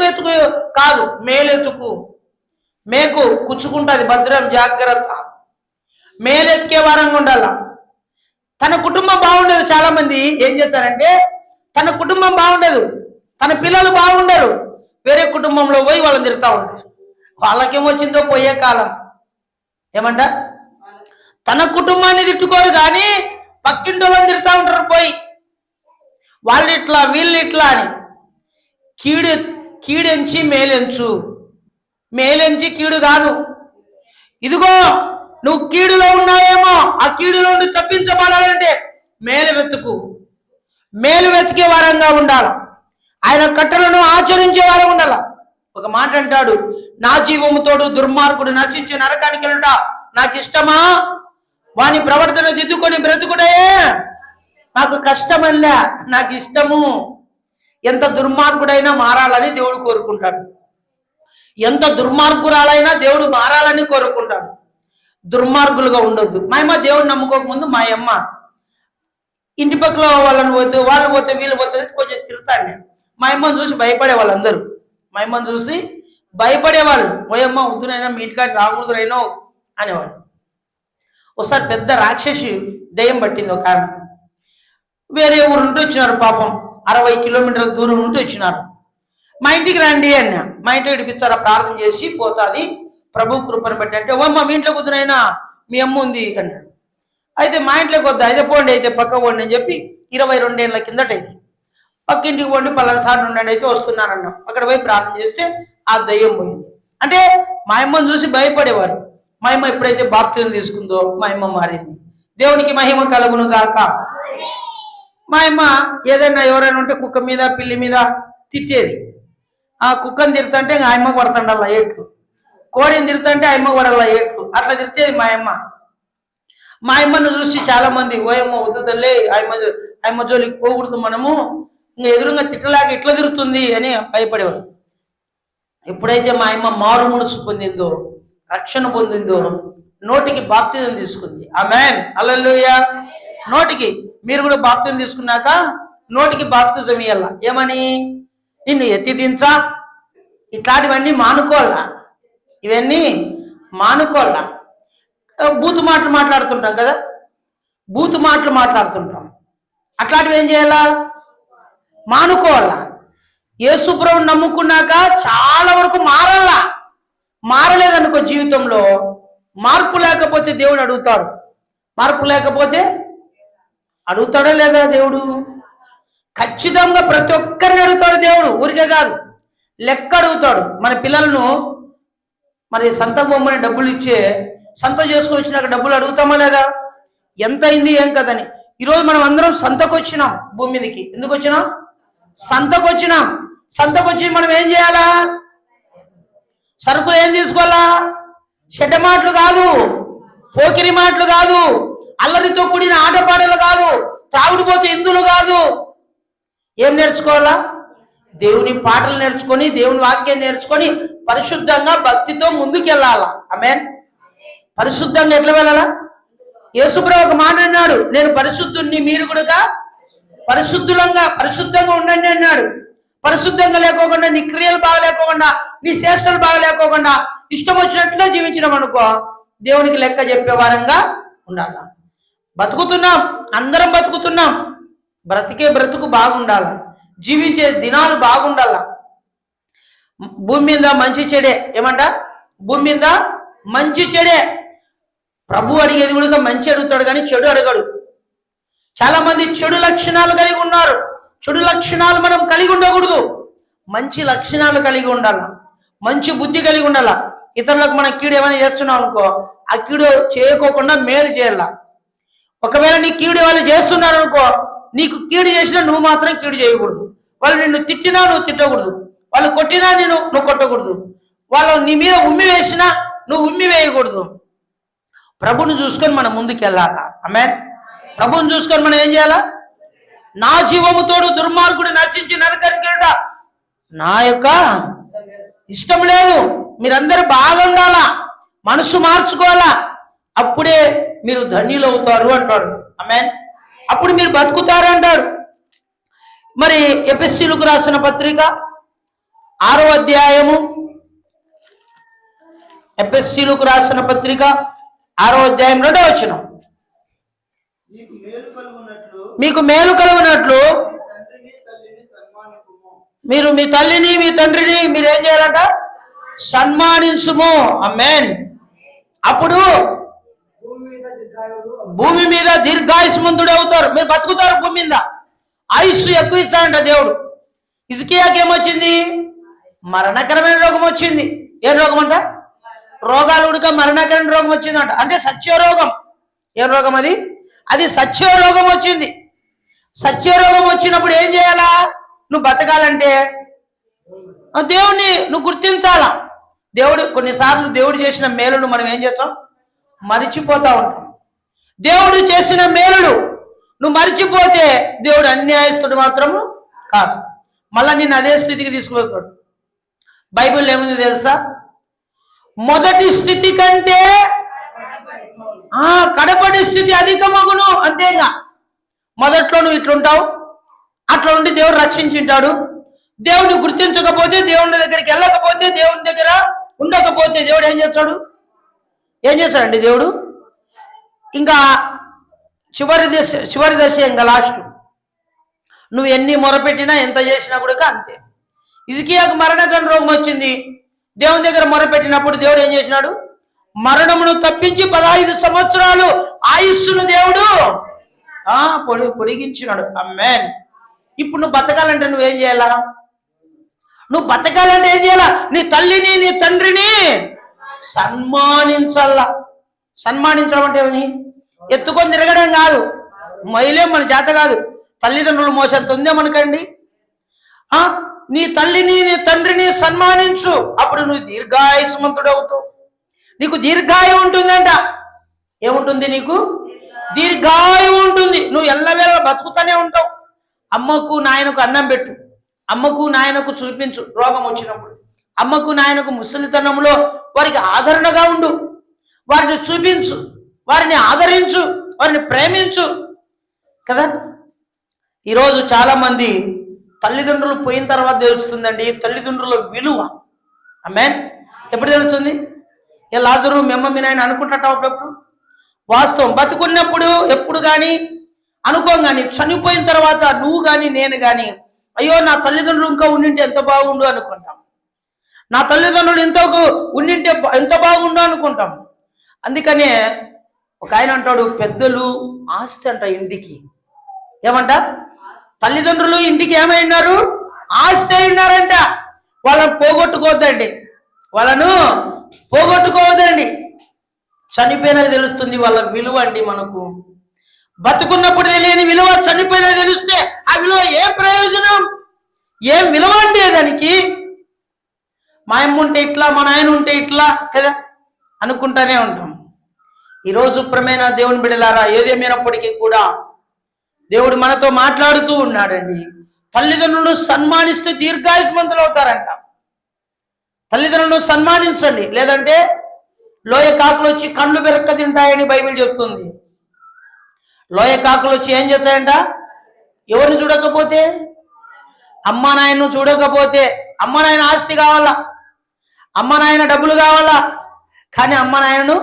ఎత్తుకు కాదు, మేలు ఎత్తుకు. మేకు కుచ్చుకుంటుంది, భద్రం, జాగ్రత్త. మేలెత్తికే వారంగా ఉండాల. తన కుటుంబం బాగుండదు. చాలా మంది ఏం చేస్తారంటే, తన కుటుంబం బాగుండదు, తన పిల్లలు బాగుండరు, వేరే కుటుంబంలో పోయి వాళ్ళని తిరుగుతూ ఉంటారు. వాళ్ళకేమొచ్చిందో పోయే కాలం. ఏమంట? తన కుటుంబాన్ని తిట్టుకోరు కానీ పక్కింటి వాళ్ళని తిరుగుతూ ఉంటారు పోయి, వాళ్ళు ఇట్లా వీళ్ళు ఇట్లా అని. కీడెంచి మేలెంచు, మేలెంచి కీడు కాదు. ఇదిగో నువ్వు కీడులో ఉన్నావేమో, ఆ కీడులో నుండి తప్పించబడాలంటే మేలు వెతుకు. మేలు వెతికే వారంగా ఉండాలి. ఆయన కట్టలను ఆచరించే వారం ఉండాల. ఒక మాట అంటాడు, నా జీవముతోడు దుర్మార్గుడు నశించే నరకానికి వెళ్ళుట నాకు ఇష్టమా, వాని ప్రవర్తన దిద్దుకొని బ్రతుకుడే నాకు కష్టమల్లా, నాకు ఇష్టము. ఎంత దుర్మార్గుడైనా మారాలని దేవుడు కోరుకుంటాడు, ఎంత దుర్మార్గురాలైనా దేవుడు మారాలని కోరుకుంటాడు. దుర్మార్గులుగా ఉండొద్దు. మా అమ్మ దేవుడిని నమ్ముకోకముందు మా అమ్మ ఇంటి పక్కల వాళ్ళని పోతే, వాళ్ళు పోతే వీళ్ళు పోతే కొంచెం తిరుగుతాను నేను. మా అమ్మని చూసి భయపడే వాళ్ళందరూ, మా అమ్మని చూసి భయపడేవాళ్ళు. ఓయమ్మ వద్దునైనా మీ ఇంటికాడ రాకూడదునైనా అనేవాళ్ళు. ఒకసారి పెద్ద రాక్షసి దయ్యం పట్టింది ఒక ఆమె. వేరే ఊరు నుండి వచ్చినారు, పాపం 60 కిలోమీటర్ల దూరం నుండి వచ్చినారు. మా ఇంటికి రండి అన్నా. మా ఇంటికి ఇడిపించారా, ప్రార్థన చేసి పోతాది, ప్రభు కృపను బట్టి అంటే, ఓమ్మ మీ ఇంట్లోకి వద్దునైనా మీ అమ్మ ఉంది అన్నాడు. అయితే మా ఇంట్లోకి వద్దు, అయితే పోండి, అయితే పక్క పోండి అని చెప్పి 22 ఏళ్ళ కిందట అయితే పక్కింటికి పోండి, పలానా సార్ ఉండండి, అయితే వస్తున్నానన్నాం. అక్కడ పోయి ప్రార్థన చేస్తే ఆ దయ్యం పోయింది. అంటే మా అమ్మని చూసి భయపడేవారు. మా అమ్మ ఎప్పుడైతే బాప్తిజం తీసుకుందో మా అమ్మ మారింది. దేవునికి మహిమ కలుగును గాక. మా అమ్మ ఏదైనా ఎవరైనా ఉంటే కుక్క మీద పిల్లి మీద తిట్టేది. ఆ కుక్కని తిరుతుంటే ఆ అమ్మ కొడతాండల్లా ఏట్లు, కోడిని తిరుతుంటే ఆ అమ్మ కొడల్లా ఏట్లు, అట్లా తిట్టేది మా అమ్మ. మా అమ్మను చూసి చాలా మంది ఓయమ్మ వద్దులే, అమ్మ జోలికి పోకూడదు, మనము ఇంకా ఎదురుగా తిట్టలాగా ఇట్లా తిరుగుతుంది అని భయపడేవాడు. ఎప్పుడైతే మా అమ్మ మారు మనసు పొందిందో, రక్షణ పొందిందో, నోటికి బాప్తిజం తీసుకుంది. ఆమేన్, హల్లెలూయా. నోటికి మీరు కూడా బాప్తిజం తీసుకున్నాక నోటికి బాప్తిజం ఇయ్యాల. ఏమని? నిన్ను ఎత్తి దించా, ఇట్లాంటివన్నీ మానుకోవాలా, ఇవన్నీ మానుకోవాలా. బూతు మాటలు మాట్లాడుతుంటాం కదా, బూతు మాటలు మాట్లాడుతుంటాం. అట్లాంటివి ఏం చేయాలా? మానుకోవాలా. యేసుప్రభుని నమ్ముకున్నాక చాలా వరకు మారాలా. మారలేదనుకో, జీవితంలో మార్పు లేకపోతే దేవుడు అడుగుతాడు. మార్పు లేకపోతే అడుగుతాడా లేదా దేవుడు? ఖచ్చితంగా ప్రతి ఒక్కరిని అడుగుతాడు దేవుడు, ఊరికే కాదు, లెక్క అడుగుతాడు. మన పిల్లలను మరి సంత బొమ్మని డబ్బులు ఇచ్చే సంత చేసుకొచ్చినాక డబ్బులు అడుగుతామా లేదా? ఎంత అయింది ఏం కదని. ఈరోజు మనం అందరం సంతకు వచ్చినాం, భూమి మీదకి ఎందుకు వచ్చినాం? సంతకు వచ్చినాం. సంతకు వచ్చి మనం ఏం చేయాలా? సరుకులు ఏం తీసుకోవాలా? చెడ్డ మాటలు కాదు, పోకిరి మాటలు కాదు, అల్లరితో కూడిన ఆటపాటలు కాదు, తాగుడుపోతే ఇందులు కాదు. ఏం నేర్చుకోవాలా? దేవుని పాటలు నేర్చుకొని, దేవుని వాక్యం నేర్చుకొని పరిశుద్ధంగా భక్తితో ముందుకెళ్ళాలా. ఆమేన్. పరిశుద్ధంగా ఎట్లా వెళ్ళాలా? యేసుప్రభు ఒక మాట అన్నాడు, నేను పరిశుద్ధుణ్ణి, మీరు కూడా పరిశుద్ధంగా ఉండండి అన్నాడు. పరిశుద్ధంగా లేకోకుండా, నీ క్రియలు బాగలేకోకుండా, నీ చేష్టలు బాగలేకోకుండా ఇష్టం వచ్చినట్లుగా జీవించడం అనుకో, దేవునికి లెక్క చెప్పే వారంగా ఉండాల. బతుకుతున్నాం, అందరం బతుకుతున్నాం. బ్రతుకు బాగుండాల, జీవించే దినాలు బాగుండాల. భూమి మీద మంచి చెడే, ఏమంట? భూమి మీద మంచి చెడే. ప్రభు అడిగేది కూడా మంచి అడుగుతాడు కానీ చెడు అడగడు. చాలా మంది చెడు లక్షణాలు కలిగి ఉన్నారు. చెడు లక్షణాలు మనం కలిగి ఉండకూడదు, మంచి లక్షణాలు కలిగి ఉండాల, మంచి బుద్ధి కలిగి ఉండాల. ఇతరులకు మనం కీడు ఏమైనా చేస్తున్నాం అనుకో, ఆ కీడు చేయకోకుండా మేలు చేయాల. ఒకవేళ నీ కీడు వాళ్ళు చేస్తున్నారు అనుకో, నీకు కీడు చేసినా నువ్వు మాత్రం కీడు చేయకూడదు. వాళ్ళు నిన్ను తిట్టినా నువ్వు తిట్టకూడదు, వాళ్ళు కొట్టినా నువ్వు కొట్టకూడదు, వాళ్ళు నీ మీద ఉమ్మి వేసినా నువ్వు ఉమ్మి వేయకూడదు. ప్రభుని చూసుకొని మనం ముందుకు వెళ్ళాలా. ఆమేన్. ప్రభుని చూసుకొని మనం ఏం చేయాలా? నా జీవముతోడు దుర్మార్గుడు నశించి నరకానికి వెళ్ళడా, నా యొక్క ఇష్టం లేదు. మీరందరూ బాగుండాలా, మనసు మార్చుకోవాలా, అప్పుడే మీరు ధన్యులు అవుతారు అంటాడు. ఆమేన్. అప్పుడు మీరు బతుకుతారు అంటాడు. మరి ఎఫెసీయులకు రాసిన పత్రిక 6వ అధ్యాయము, ఎఫెసీయులకు రాసిన పత్రిక 6వ అధ్యాయం 2వ వచనం, మీకు మేలు కలుగునట్లు మీరు మీ తల్లిని మీ తండ్రిని మీరు ఏం చేయాలంట? సన్మానించుము. ఆమేన్. అప్పుడు భూమి మీద దీర్ఘాయుష్మంతుడు అవుతారు, మీరు బతుకుతారు. భూమి మీద ఆయుష్ ఎక్కువ ఇస్తాడంట దేవుడు. హిజ్కియాకి ఏమొచ్చింది? మరణకరమైన రోగం వచ్చింది. ఏం రోగం అంట? రోగాలు ఉడక మరణకరమైన రోగం వచ్చిందంట. అంటే సత్యరోగం. ఏం రోగం అది? అది సత్యరోగం వచ్చింది. సత్యరోగం వచ్చినప్పుడు ఏం చేయాలా? నువ్వు బతకాలంటే దేవుణ్ణి నువ్వు గుర్తించాలా. దేవుడు కొన్నిసార్లు దేవుడు చేసిన మేలును మనం ఏం చేస్తాం? మరిచిపోతా ఉంటాం. దేవుడు చేసిన మేలుడు నువ్వు మరిచిపోతే దేవుడు అన్యాయస్తుడు మాత్రము కాదు, మళ్ళా నేను అదే స్థితికి తీసుకుపోతాడు. బైబిల్ ఏముంది తెలుసా? మొదటి స్థితి కంటే కడపడి స్థితి అధికమగును. అంతేగా, మొదట్లో నువ్వు ఇట్లుంటావు, అట్లా ఉండి దేవుడు రక్షించుంటాడు. దేవుని గుర్తించకపోతే, దేవుని దగ్గరికి వెళ్ళకపోతే, దేవుని దగ్గర ఉండకపోతే దేవుడు ఏం చేస్తాడండి? దేవుడు ఇంకా చివరి దశ ఇంకా లాస్ట్. నువ్వు ఎన్ని మొరపెట్టినా ఎంత చేసినా కూడా అంతే. హిజ్కియాకు మరణకరమైన రోగం వచ్చింది. దేవుని దగ్గర మొరపెట్టినప్పుడు దేవుడు ఏం చేసినాడు? మరణమును తప్పించి 15 సంవత్సరాలు ఆయుస్సును దేవుడు పొడిగించినాడు. ఆమేన్. ఇప్పుడు నువ్వు బతకాలంటే నువ్వేం చేయాలా? నువ్వు బతకాలంటే ఏం చేయాలా? నీ తల్లిని నీ తండ్రిని సన్మానించాలా. సన్మానించడం అంటే ఏమి? ఎత్తుకొని తిరగడం కాదు, మైలే మన చేత కాదు. తల్లిదండ్రులు మోసంత ఉందేమనకండి. నీ తల్లిని నీ తండ్రిని సన్మానించు, అప్పుడు నువ్వు దీర్ఘాయుష్మంతుడు అవుతావు. నీకు దీర్ఘాయు ఉంటుందంట. ఏముంటుంది? నీకు దీర్ఘాయు ఉంటుంది. నువ్వు ఎల్లవేళ బతుకుతానే ఉంటావు. అమ్మకు నాయనకు అన్నం పెట్టు, అమ్మకు నాయనకు చూపించు. రోగం వచ్చినప్పుడు అమ్మకు నాయనకు ముసలితనంలో వారికి ఆదరణగా ఉండు, వారిని చూపించు, వారిని ఆదరించు, వారిని ప్రేమించు కదా. ఈరోజు చాలా మంది తల్లిదండ్రులు పోయిన తర్వాత తెలుస్తుందండి తల్లిదండ్రుల విలువ. ఆమేన్. ఎప్పుడు తెలుస్తుంది? ఏ లాజరు మీ అమ్మ మీ నాయన అనుకుంటాట అప్పుడప్పుడు. వాస్తవం. బతుకున్నప్పుడు ఎప్పుడు కానీ అనుకోం, కానీ చనిపోయిన తర్వాత నువ్వు కానీ నేను కానీ అయ్యో నా తల్లిదండ్రులు ఇంకా ఉండింటే ఎంత బాగుండు అనుకుంటాం. నా తల్లిదండ్రులు ఇంతకు ఉండింటే ఎంత బాగుండు అనుకుంటాం. అందుకనే ఒక ఆయన అంటాడు, పెద్దలు ఆస్తి అంట ఇంటికి. ఏమంట? తల్లిదండ్రులు ఇంటికి ఏమైనారు? ఆస్తి అయినారంట. వాళ్ళని పోగొట్టుకోవద్దండి, వాళ్ళను పోగొట్టుకోవద్దండి. చనిపోయినది తెలుస్తుంది వాళ్ళ విలువ అండి. మనకు బతుకున్నప్పుడు తెలియని విలువ చనిపోయినది తెలిస్తే ఆ విలువ ఏ ప్రయోజనం, ఏం విలువ అంటే దానికి. మా అమ్మ ఉంటే ఇట్లా, మా నాయన ఉంటే ఇట్లా కదా అనుకుంటానే ఉంటాం. ఈరోజు ప్రియమైన దేవుని బిడ్డలారా, ఏదేమైనప్పటికీ కూడా దేవుడు మనతో మాట్లాడుతూ ఉన్నాడండి. తల్లిదండ్రులను సన్మానిస్తే దీర్ఘాయుష్మంతులు అవుతారంట. తల్లిదండ్రులను సన్మానించండి, లేదంటే లోయ కాకులు వచ్చి కళ్ళు బెరక్క తింటాయని బైబిల్ చెప్తుంది. లోయ కాకులు వచ్చి ఏం చేస్తాయంట? ఎవరిని చూడకపోతే, అమ్మ నాయన్ను చూడకపోతే. అమ్మ నాయన ఆస్తి కావాలా, అమ్మ నాయన డబ్బులు కావాలా, కానీ అమ్మ నాయనను.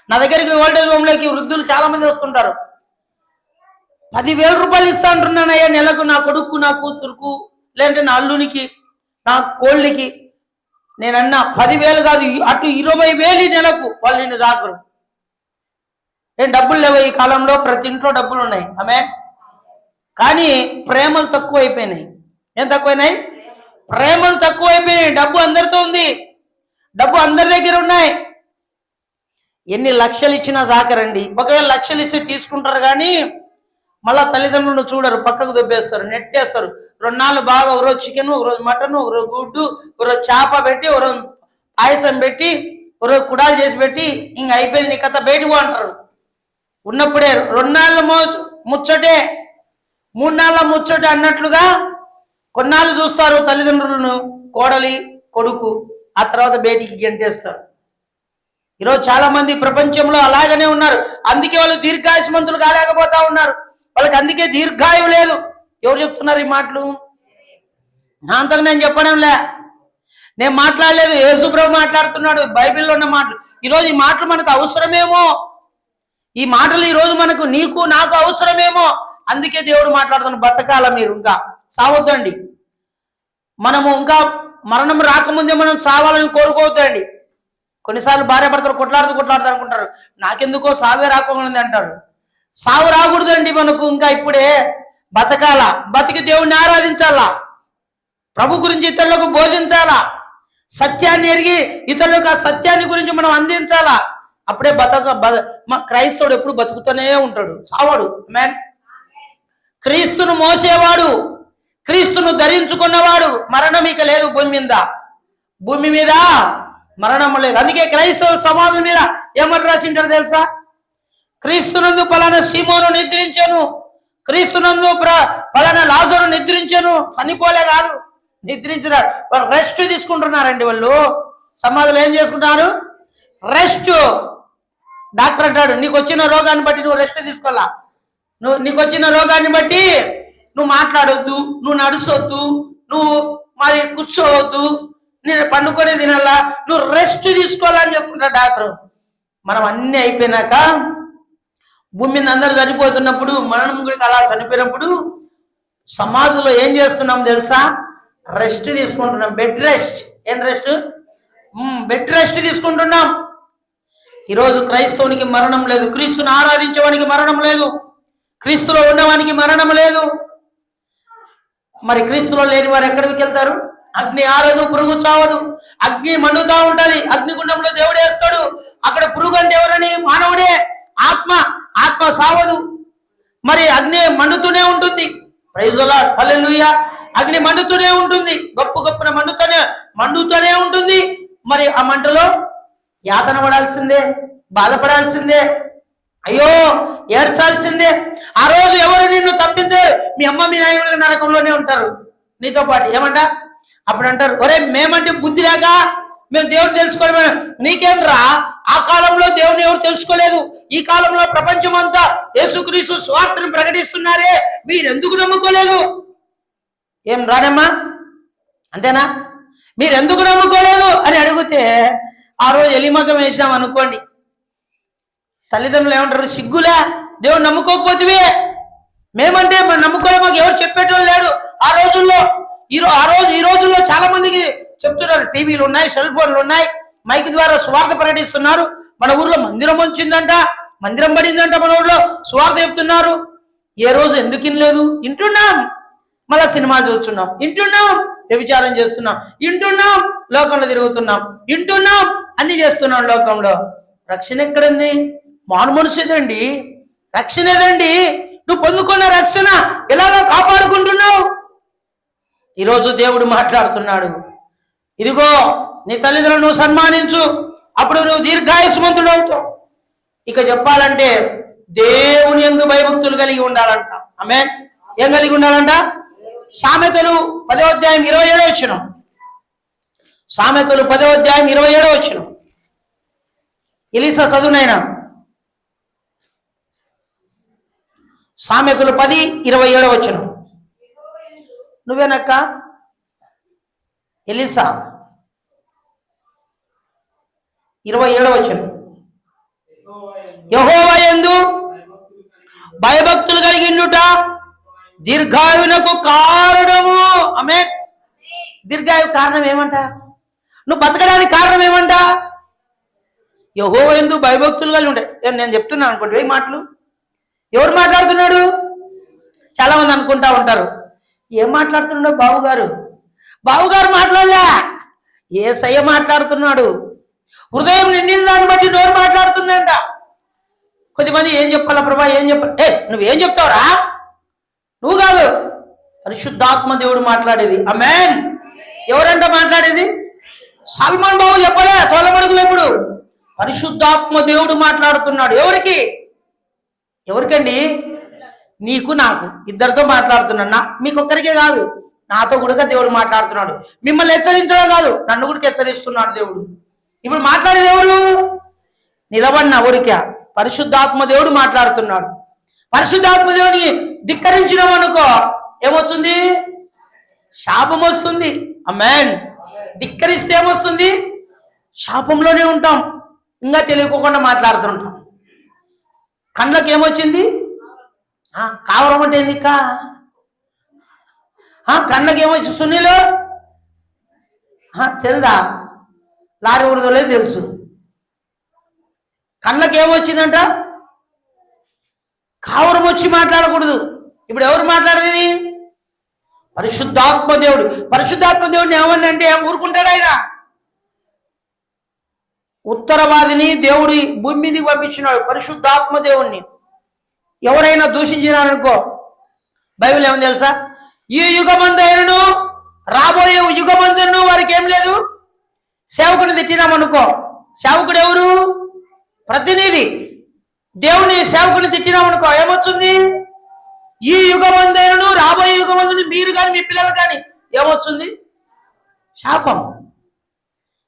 నా దగ్గరికి ఓల్డేజ్ హోమ్లోకి వృద్ధులు చాలా మంది వస్తుంటారు. 10,000 రూపాయలు ఇస్తా అంటున్నానయ్యా నెలకు, నా కొడుకు, నా కూతురుకు, లేదంటే నా అల్లునికి, నా కోళ్ళకి. నేనన్నా 10,000 కాదు, అటు 20,000 నెలకు. వాళ్ళు నిన్ను రాకరు. ఏం డబ్బులు లేవు ఈ కాలంలో? ప్రతి ఇంట్లో డబ్బులు ఉన్నాయి. ఆమె కానీ ప్రేమలు తక్కువ అయిపోయినాయి. ఏం తక్కువైనాయి? ప్రేమలు తక్కువ అయిపోయినాయి. డబ్బు అందరితో ఉంది, డబ్బు అందరి దగ్గర ఉన్నాయి. ఎన్ని లక్షలు ఇచ్చినా సాకరండి. ఒకవేళ లక్షలు ఇచ్చి తీసుకుంటారు కానీ మళ్ళా తల్లిదండ్రులను చూడరు, పక్కకు దొబ్బేస్తారు, నెట్టేస్తారు. 2 నాళ్ళు బాగా ఒకరోజు చికెన్, ఒకరోజు మటన్, ఒకరోజు గుడ్డు, ఒకరోజు చేప పెట్టి, ఒకరోజు పాయసం పెట్టి, ఒకరోజు కుడాలు చేసి పెట్టి ఇంక అయిపోయింది నీ కథ, బయటకు అంటారు. ఉన్నప్పుడే 2 నాళ్ళ ముచ్చటే, 3 నాళ్ళ ముచ్చటే అన్నట్లుగా కొన్నాళ్ళు చూస్తారు తల్లిదండ్రులను, కోడలి కొడుకు, ఆ తర్వాత బయటికి గెంటేస్తారు. ఈరోజు చాలా మంది ప్రపంచంలో అలాగనే ఉన్నారు. అందుకే వాళ్ళు దీర్ఘాయుష్మంతులు కాలేకపోతా ఉన్నారు. వాళ్ళకి అందుకే దీర్ఘాయువు లేదు. ఎవరు చెప్తున్నారు ఈ మాటలు? నా అంతకు నేను చెప్పడంలే, నేను మాట్లాడలేదు, యేసుప్రభు మాట్లాడుతున్నాడు. బైబిల్లో ఉన్న మాటలు. ఈరోజు ఈ మాటలు మనకు అవసరమేమో, ఈ మాటలు ఈరోజు మనకు, నీకు నాకు అవసరమేమో. అందుకే దేవుడు మాట్లాడుతున్నాడు, బతకాల మీరు, ఇంకా సావద్దండి. మనము ఇంకా మరణం రాకముందే మనం చావాలని కోరుకోవద్దండి. కొన్నిసార్లు భార్యాభర్తలు కొట్లాడుతూ అనుకుంటారు, నాకెందుకో సావే రాకముంది అంటారు. సావు రాకూడదండి మనకు, ఇంకా ఇప్పుడే బతకాల. బతికి దేవుణ్ణి ఆరాధించాలా, ప్రభు గురించి ఇతరులకు బోధించాలా, సత్యాన్ని ఎరిగి ఇతరులకు ఆ సత్యాన్ని గురించి మనం అందించాలా. అప్పుడే క్రైస్తవుడు ఎప్పుడు బతుకుతూనే ఉంటాడు, చావాడు. మ్యాన్ క్రీస్తును మోసేవాడు, క్రీస్తును ధరించుకున్నవాడు, మరణం ఇక లేదు భూమి మీద మరణం లేదు. అందుకే క్రైస్తవ సమాజం మీద ఏమని రాసింటారు తెలుసా? క్రీస్తునందు పలానా సీమోను నిద్రించాను, క్రీస్తునందు పలానా లాజరు నిద్రించాను. చనిపోలే కాదు, నిద్రించినారు. వాళ్ళు రెస్ట్ తీసుకుంటున్నారండి. వాళ్ళు సమాధిలో ఏం చేసుకుంటున్నారు? రెస్ట్. డాక్టర్ అంటాడు, నీకు వచ్చిన రోగాన్ని బట్టి నువ్వు రెస్ట్ తీసుకోవాలా, నీకు వచ్చిన రోగాన్ని బట్టి నువ్వు మాట్లాడొద్దు, నువ్వు నడుచొద్దు, నువ్వు మరి కూర్చోవద్దు, నేను పండుకొని తినాలా, నువ్వు రెస్ట్ తీసుకోవాలని చెప్పుకుంటా డాక్టర్. మనం అన్నీ అయిపోయినాక భూమి మీద అందరూ చనిపోతున్నప్పుడు, మరణం గురించి అలా చనిపోయినప్పుడు సమాధిలో ఏం చేస్తున్నాం తెలుసా? రెస్ట్ తీసుకుంటున్నాం. Bed rest. ఏం రెస్ట్? బెడ్ రెస్ట్ తీసుకుంటున్నాం. ఈరోజు క్రైస్తవునికి మరణం లేదు, క్రీస్తుని ఆరాధించేవానికి మరణం లేదు, క్రీస్తులో ఉన్నవానికి మరణం లేదు. మరి క్రీస్తులో లేని వారు ఎక్కడికి వెళ్తారు? అగ్ని ఆరదు, పురుగు చావదు. అగ్ని మండుతా ఉంటది, అగ్నిగుండంలో దేవుడే వేస్తాడు. అక్కడ పురుగు అంటే ఎవరని? మానవుడే. ఆత్మ సావదు. మరి అగ్ని మండుతూనే ఉంటుంది. ప్రైజ్ ది లార్డ్, హల్లెలూయా. అగ్ని మండుతూనే ఉంటుంది, గొప్పన మండుతూనే ఉంటుంది. మరి ఆ మంటలో యాతన పడాల్సిందే, బాధపడాల్సిందే, అయ్యో ఏడ్చాల్సిందే. ఆ రోజు ఎవరు నిన్ను తప్పించారు? మీ అమ్మ మీ నాయన నరకంలోనే ఉంటారు నీతో పాటు. ఏమంట? అప్పుడు అంటారు, ఒరే మేమంటే బుద్ధి లేక మేము దేవుని తెలుసుకోలేము. నీకేం రా, ఆ కాలంలో దేవుని ఎవరు తెలుసుకోలేదు, ఈ కాలంలో ప్రపంచం అంతా యేసుక్రీస్తు స్వార్థను ప్రకటిస్తున్నారే, మీరెందుకు నమ్ముకోలేదు? ఏం రానమ్మా, అంతేనా? మీరెందుకు నమ్ముకోలేదు అని అడిగితే ఆ రోజు ఎలిమగం వేసాం అనుకోండి, తల్లిదండ్రులు ఏమంటారు? సిగ్గులే, దేవుడు నమ్ముకోకపోతే మేమంటే మనం నమ్ముకోలే, మాకు ఎవరు చెప్పేటోళ్ళు లేడు ఆ రోజుల్లో. ఈ రోజుల్లో చాలా మందికి చెప్తున్నారు. టీవీలు ఉన్నాయి, సెల్ ఫోన్లు ఉన్నాయి, మైక్ ద్వారా స్వార్థ ప్రకటిస్తున్నారు. మన ఊర్లో మందిరం వచ్చిందంట, మందిరం పడిందంట, మన ఊర్లో స్వార్థ చెప్తున్నారు. ఏ రోజు ఎందుకు వినలేదు? వింటున్నాం, మళ్ళా సినిమాలు చూస్తున్నాం, వింటున్నాం, వ్యభిచారం చేస్తున్నాం, వింటున్నాం, లోకంలో తిరుగుతున్నాం, వింటున్నాం, అన్ని చేస్తున్నాం లోకంలో. రక్షణ ఎక్కడుంది? మాను మనుషుదండి, రక్షణ ఏదండి? నువ్వు పొందుకున్న రక్షణ ఎలాగో కాపాడుకుంటున్నావు. ఈరోజు దేవుడు మాట్లాడుతున్నాడు, ఇదిగో నీ తల్లిదండ్రులను నువ్వు సన్మానించు, అప్పుడు నువ్వు దీర్ఘాయుష్మంతుడు అవుతావు. ఇక చెప్పాలంటే దేవుని యందు భయభక్తులు కలిగి ఉండాలంట. ఆమేన్. ఏం కలిగి ఉండాలంట? సామెతలు 10వ అధ్యాయం 27వ వచనం. సామెతలు 10వ అధ్యాయం 27వ వచనం. ఎలీసా చదువునైనా. సామెతలు 10:27 వచనం. నువ్వేనక్క ఎలీసా? 27వ వచనం. యెహోవా యందు భయభక్తులు కలిగిండుట దీర్ఘాయువునకు కారణము. ఆమేన్. దీర్ఘాయువు కారణం ఏమంట? నువ్వు బతకడానికి కారణం ఏమంట? యెహోవా యందు భయభక్తులు కలిగి ఉంటాయి. నేను చెప్తున్నాను అనుకోండి, ఏ మాటలు ఎవరు మాట్లాడుతున్నాడు? చాలా మంది అనుకుంటా ఉంటారు, ఏం మాట్లాడుతున్నాడు బావుగారు? బావుగారు మాట్లాడలే, యేసయ్య మాట్లాడుతున్నాడు. హృదయం నిండిన దాన్ని బట్టి నోరు మాట్లాడుతుందంట. కొద్దిమంది ఏం చెప్పాలా ప్రభా, ఏం చెప్పాలి? నువ్వేం చెప్తావురా? నువ్వు కాదు, పరిశుద్ధాత్మ దేవుడు మాట్లాడేది. ఆమేన్. ఎవరంట మాట్లాడేది? సల్మాన్ బాబు చెప్పలే తోలమడుగులు. ఎప్పుడు పరిశుద్ధాత్మ దేవుడు మాట్లాడుతున్నాడు. ఎవరికి? ఎవరికండి? నీకు నాకు ఇద్దరితో మాట్లాడుతున్నా. మీకొక్కరికే కాదు, నాతో కూడా దేవుడు మాట్లాడుతున్నాడు. మిమ్మల్ని హెచ్చరించడం కాదు, నన్ను కూడా హెచ్చరిస్తున్నాడు దేవుడు. ఇప్పుడు మాట్లాడేది ఎవరు? నిలబడిన ఊరికే పరిశుద్ధాత్మ దేవుడు మాట్లాడుతున్నాడు. పరిశుద్ధాత్మ దేవుడిని ధిక్కరించినాం అనుకో, ఏమొస్తుంది? శాపం వస్తుంది. ఆమేన్. ధిక్కరిస్తే ఏమొస్తుంది? శాపంలోనే ఉంటాం, ఇంకా తెలియకోకుండా మాట్లాడుతుంటాం. కళ్ళకి ఏమొచ్చింది? కావరం అంటే ఏంది? కళ్ళకి ఏమొచ్చి సున్నీలు తెలుదా? లారీ ఉడదలే తెలుసు. కళ్ళకి ఏమొచ్చిందంట? కావరం వచ్చి మాట్లాడకూడదు. ఇప్పుడు ఎవరు మాట్లాడేది? పరిశుద్ధాత్మ దేవుడు. పరిశుద్ధాత్మ దేవుడిని ఏమన్నంటే ఊరుకుంటాడు ఆయన. ఉత్తరవాదిని దేవుడి భూమి మీదకి పంపించినాడు, పరిశుద్ధాత్మ దేవుణ్ణి. ఎవరైనా దూషించినారనుకో, బైబిల్ ఏమని తెలుసా? ఈ యుగమందైనను రాబోయే యుగమందను వారికి ఏం లేదు. సేవకుని తిట్టినామనుకో, సేవకుడు ఎవరు? ప్రతినిధి. దేవుని సేవకుని తిట్టినామనుకో ఏమొచ్చింది? ఈ యుగమందైనను రాబోయే యుగమందు మీరు కానీ మీ పిల్లలు కానీ ఏమొచ్చింది? శాపం.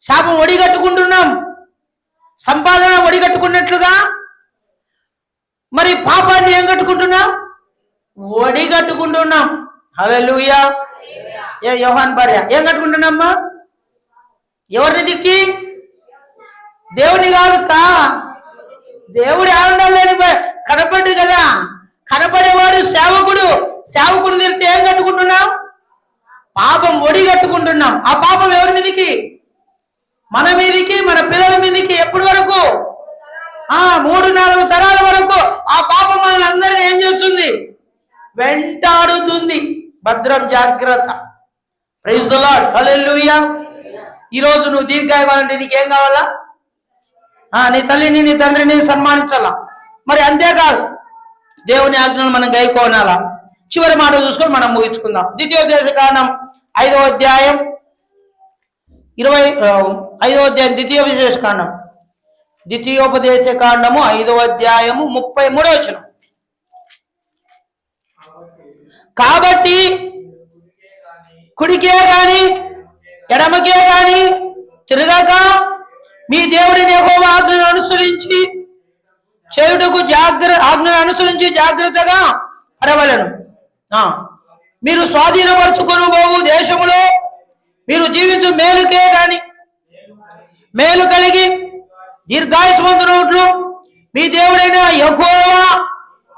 శాపం ఒడిగట్టుకుంటున్నాం. సంపాదన ఒడిగట్టుకున్నట్లుగా మరి పాపాన్ని ఏం కట్టుకుంటున్నాం? ఒడిగట్టుకుంటున్నాం. హల్లెలూయా. యోహాన్ భార్య ఏం కట్టుకుంటున్నామ్మా? ఎవరిని తిట్టి? దేవుని కాదు దేవుడు ఏమండాలని కనపడ్డు కదా. కనపడేవాడు సేవకుడు. సేవకుడు తిరిగితే ఏం కట్టుకుంటున్నాం? పాపం ఒడి కట్టుకుంటున్నాం. ఆ పాపం ఎవరి మీదికి? మన మీదికి, మన పిల్లల మీదికి. ఎప్పటి వరకు? 3-4 తరాల వరకు ఆ పాపం మనల్ని అందరినీ ఏం చేస్తుంది? వెంటాడుతుంది. భద్రం, జాగ్రత్త. Praise the Lord. హల్లెలూయా. ఈరోజు నువ్వు దీర్ఘాయువాలంటే నీకేం కావాలా? నీ తల్లిని నీ తండ్రిని సన్మానించాలా. మరి అంతేకాదు, దేవుని ఆజ్ఞలు మనం గైకోనాలా. చివరి మాట చూసుకొని మనం ముగించుకుందాం. ద్వితీయోపదేశకాండం 5వ అధ్యాయం ద్వితీయోపదేశకాండము 5వ అధ్యాయము 33వ వచనం. కాబట్టి కుడికే గాని ఎడమకే గాని తిరగక మీ దేవుడిని యెహోవా ఆజ్ఞను అనుసరించి చేయుటకు ఆజ్ఞను అనుసరించి జాగ్రత్తగా పడవలను. మీరు స్వాధీనపరుచుకొని పోవు దేశములో మీరు జీవించు మేలుకే గాని మేలు కలిగి దీర్ఘాయుష్మంతునట్లు మీ దేవుడైన యెహోవా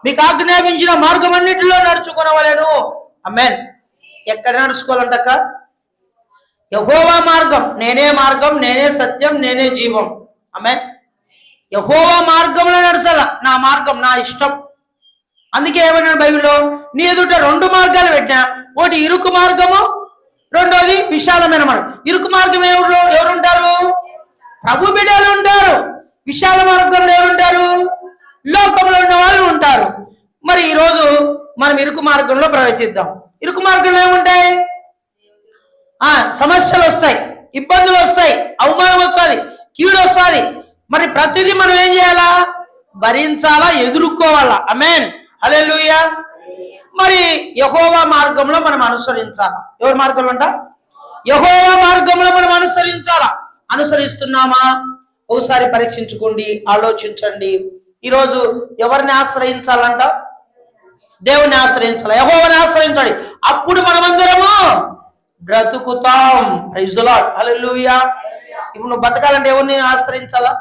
మీకు ఆజ్ఞాపించిన మార్గం అన్నిటిలో నడుచుకునవలెను. ఆమేన్. ఎక్కడ నడుచుకోవాలంటక్క? యెహోవా మార్గం. నేనే మార్గం, నేనే సత్యం, నేనే జీవం. ఆమేన్. యెహోవా మార్గంలో నడచాల. నా మార్గం, నా ఇష్టం. అందుకే ఏమన్నా బైబిల్లో, నీ ఎదుట 2 మార్గాలు పెట్టినా, ఒకటి ఇరుకు మార్గము, రెండోది విశాలమైన మార్గం. ఇరుకు మార్గం ఎవరుంటారు? ప్రభు బిడ్డలు ఉంటారు. విశాల మార్గంలో ఎవరుంటారు? లోకంలో ఉన్న వాళ్ళు ఉంటారు. మరి ఈరోజు మనం ఇరుకు మార్గంలో ప్రవేశిద్దాం. ఇరుకు మార్గంలో ఏముంటాయి? సమస్యలు వస్తాయి, ఇబ్బందులు వస్తాయి, అవమానం వస్తుంది, కీడు వస్తుంది. మరి ప్రతిదీ మనం ఏం చేయాలా? భరించాలా, ఎదుర్కోవాలా. ఆమేన్. హల్లెలూయా. మరి యెహోవా మార్గంలో మనం అనుసరించాలా. ఎవరి మార్గంలో అంట? యెహోవా మార్గంలో మనం అనుసరించాలా. అనుసరిస్తున్నామా? ఒకసారి పరీక్షించుకోండి, ఆలోచించండి. ఈరోజు ఎవరిని ఆశ్రయించాలంట? దేవుని ఆశ్రయించాలి, యెహోవాని ఆశ్రయించాలి. అప్పుడు మనమందరము బ్రతుకుతాం. Praise the Lord. హల్లెలూయా. ఇప్పుడు నువ్వు బతకాలంటే ఎవరిని ఆశ్రయించాలా?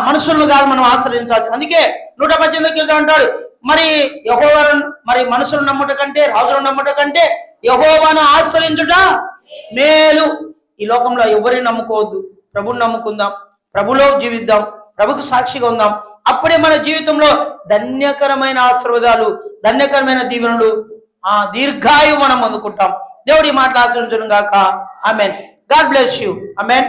మనుషులను కాదు మనం ఆశ్రయించాలి. అందుకే 118 కీర్తన అంటాడు, మరి యెహోవాను, మరి మనుషులను నమ్ముట కంటే, రాజులను నమ్ముట కంటే యెహోవాను ఆశ్రయించుట మేలు. ఈ లోకంలో ఎవరిని నమ్ముకోవద్దు, ప్రభుని నమ్ముకుందాం, ప్రభులో జీవిద్దాం, ప్రభుకు సాక్షిగా ఉందాం. అప్పుడే మన జీవితంలో ధన్యకరమైన ఆశీర్వాదాలు, ధన్యకరమైన దీవెనలు, దీర్ఘాయువు మనం అందుకుంటాం. దేవుడి మాటలు ఆశ్రయించును గాక. Amen. God bless you. Amen.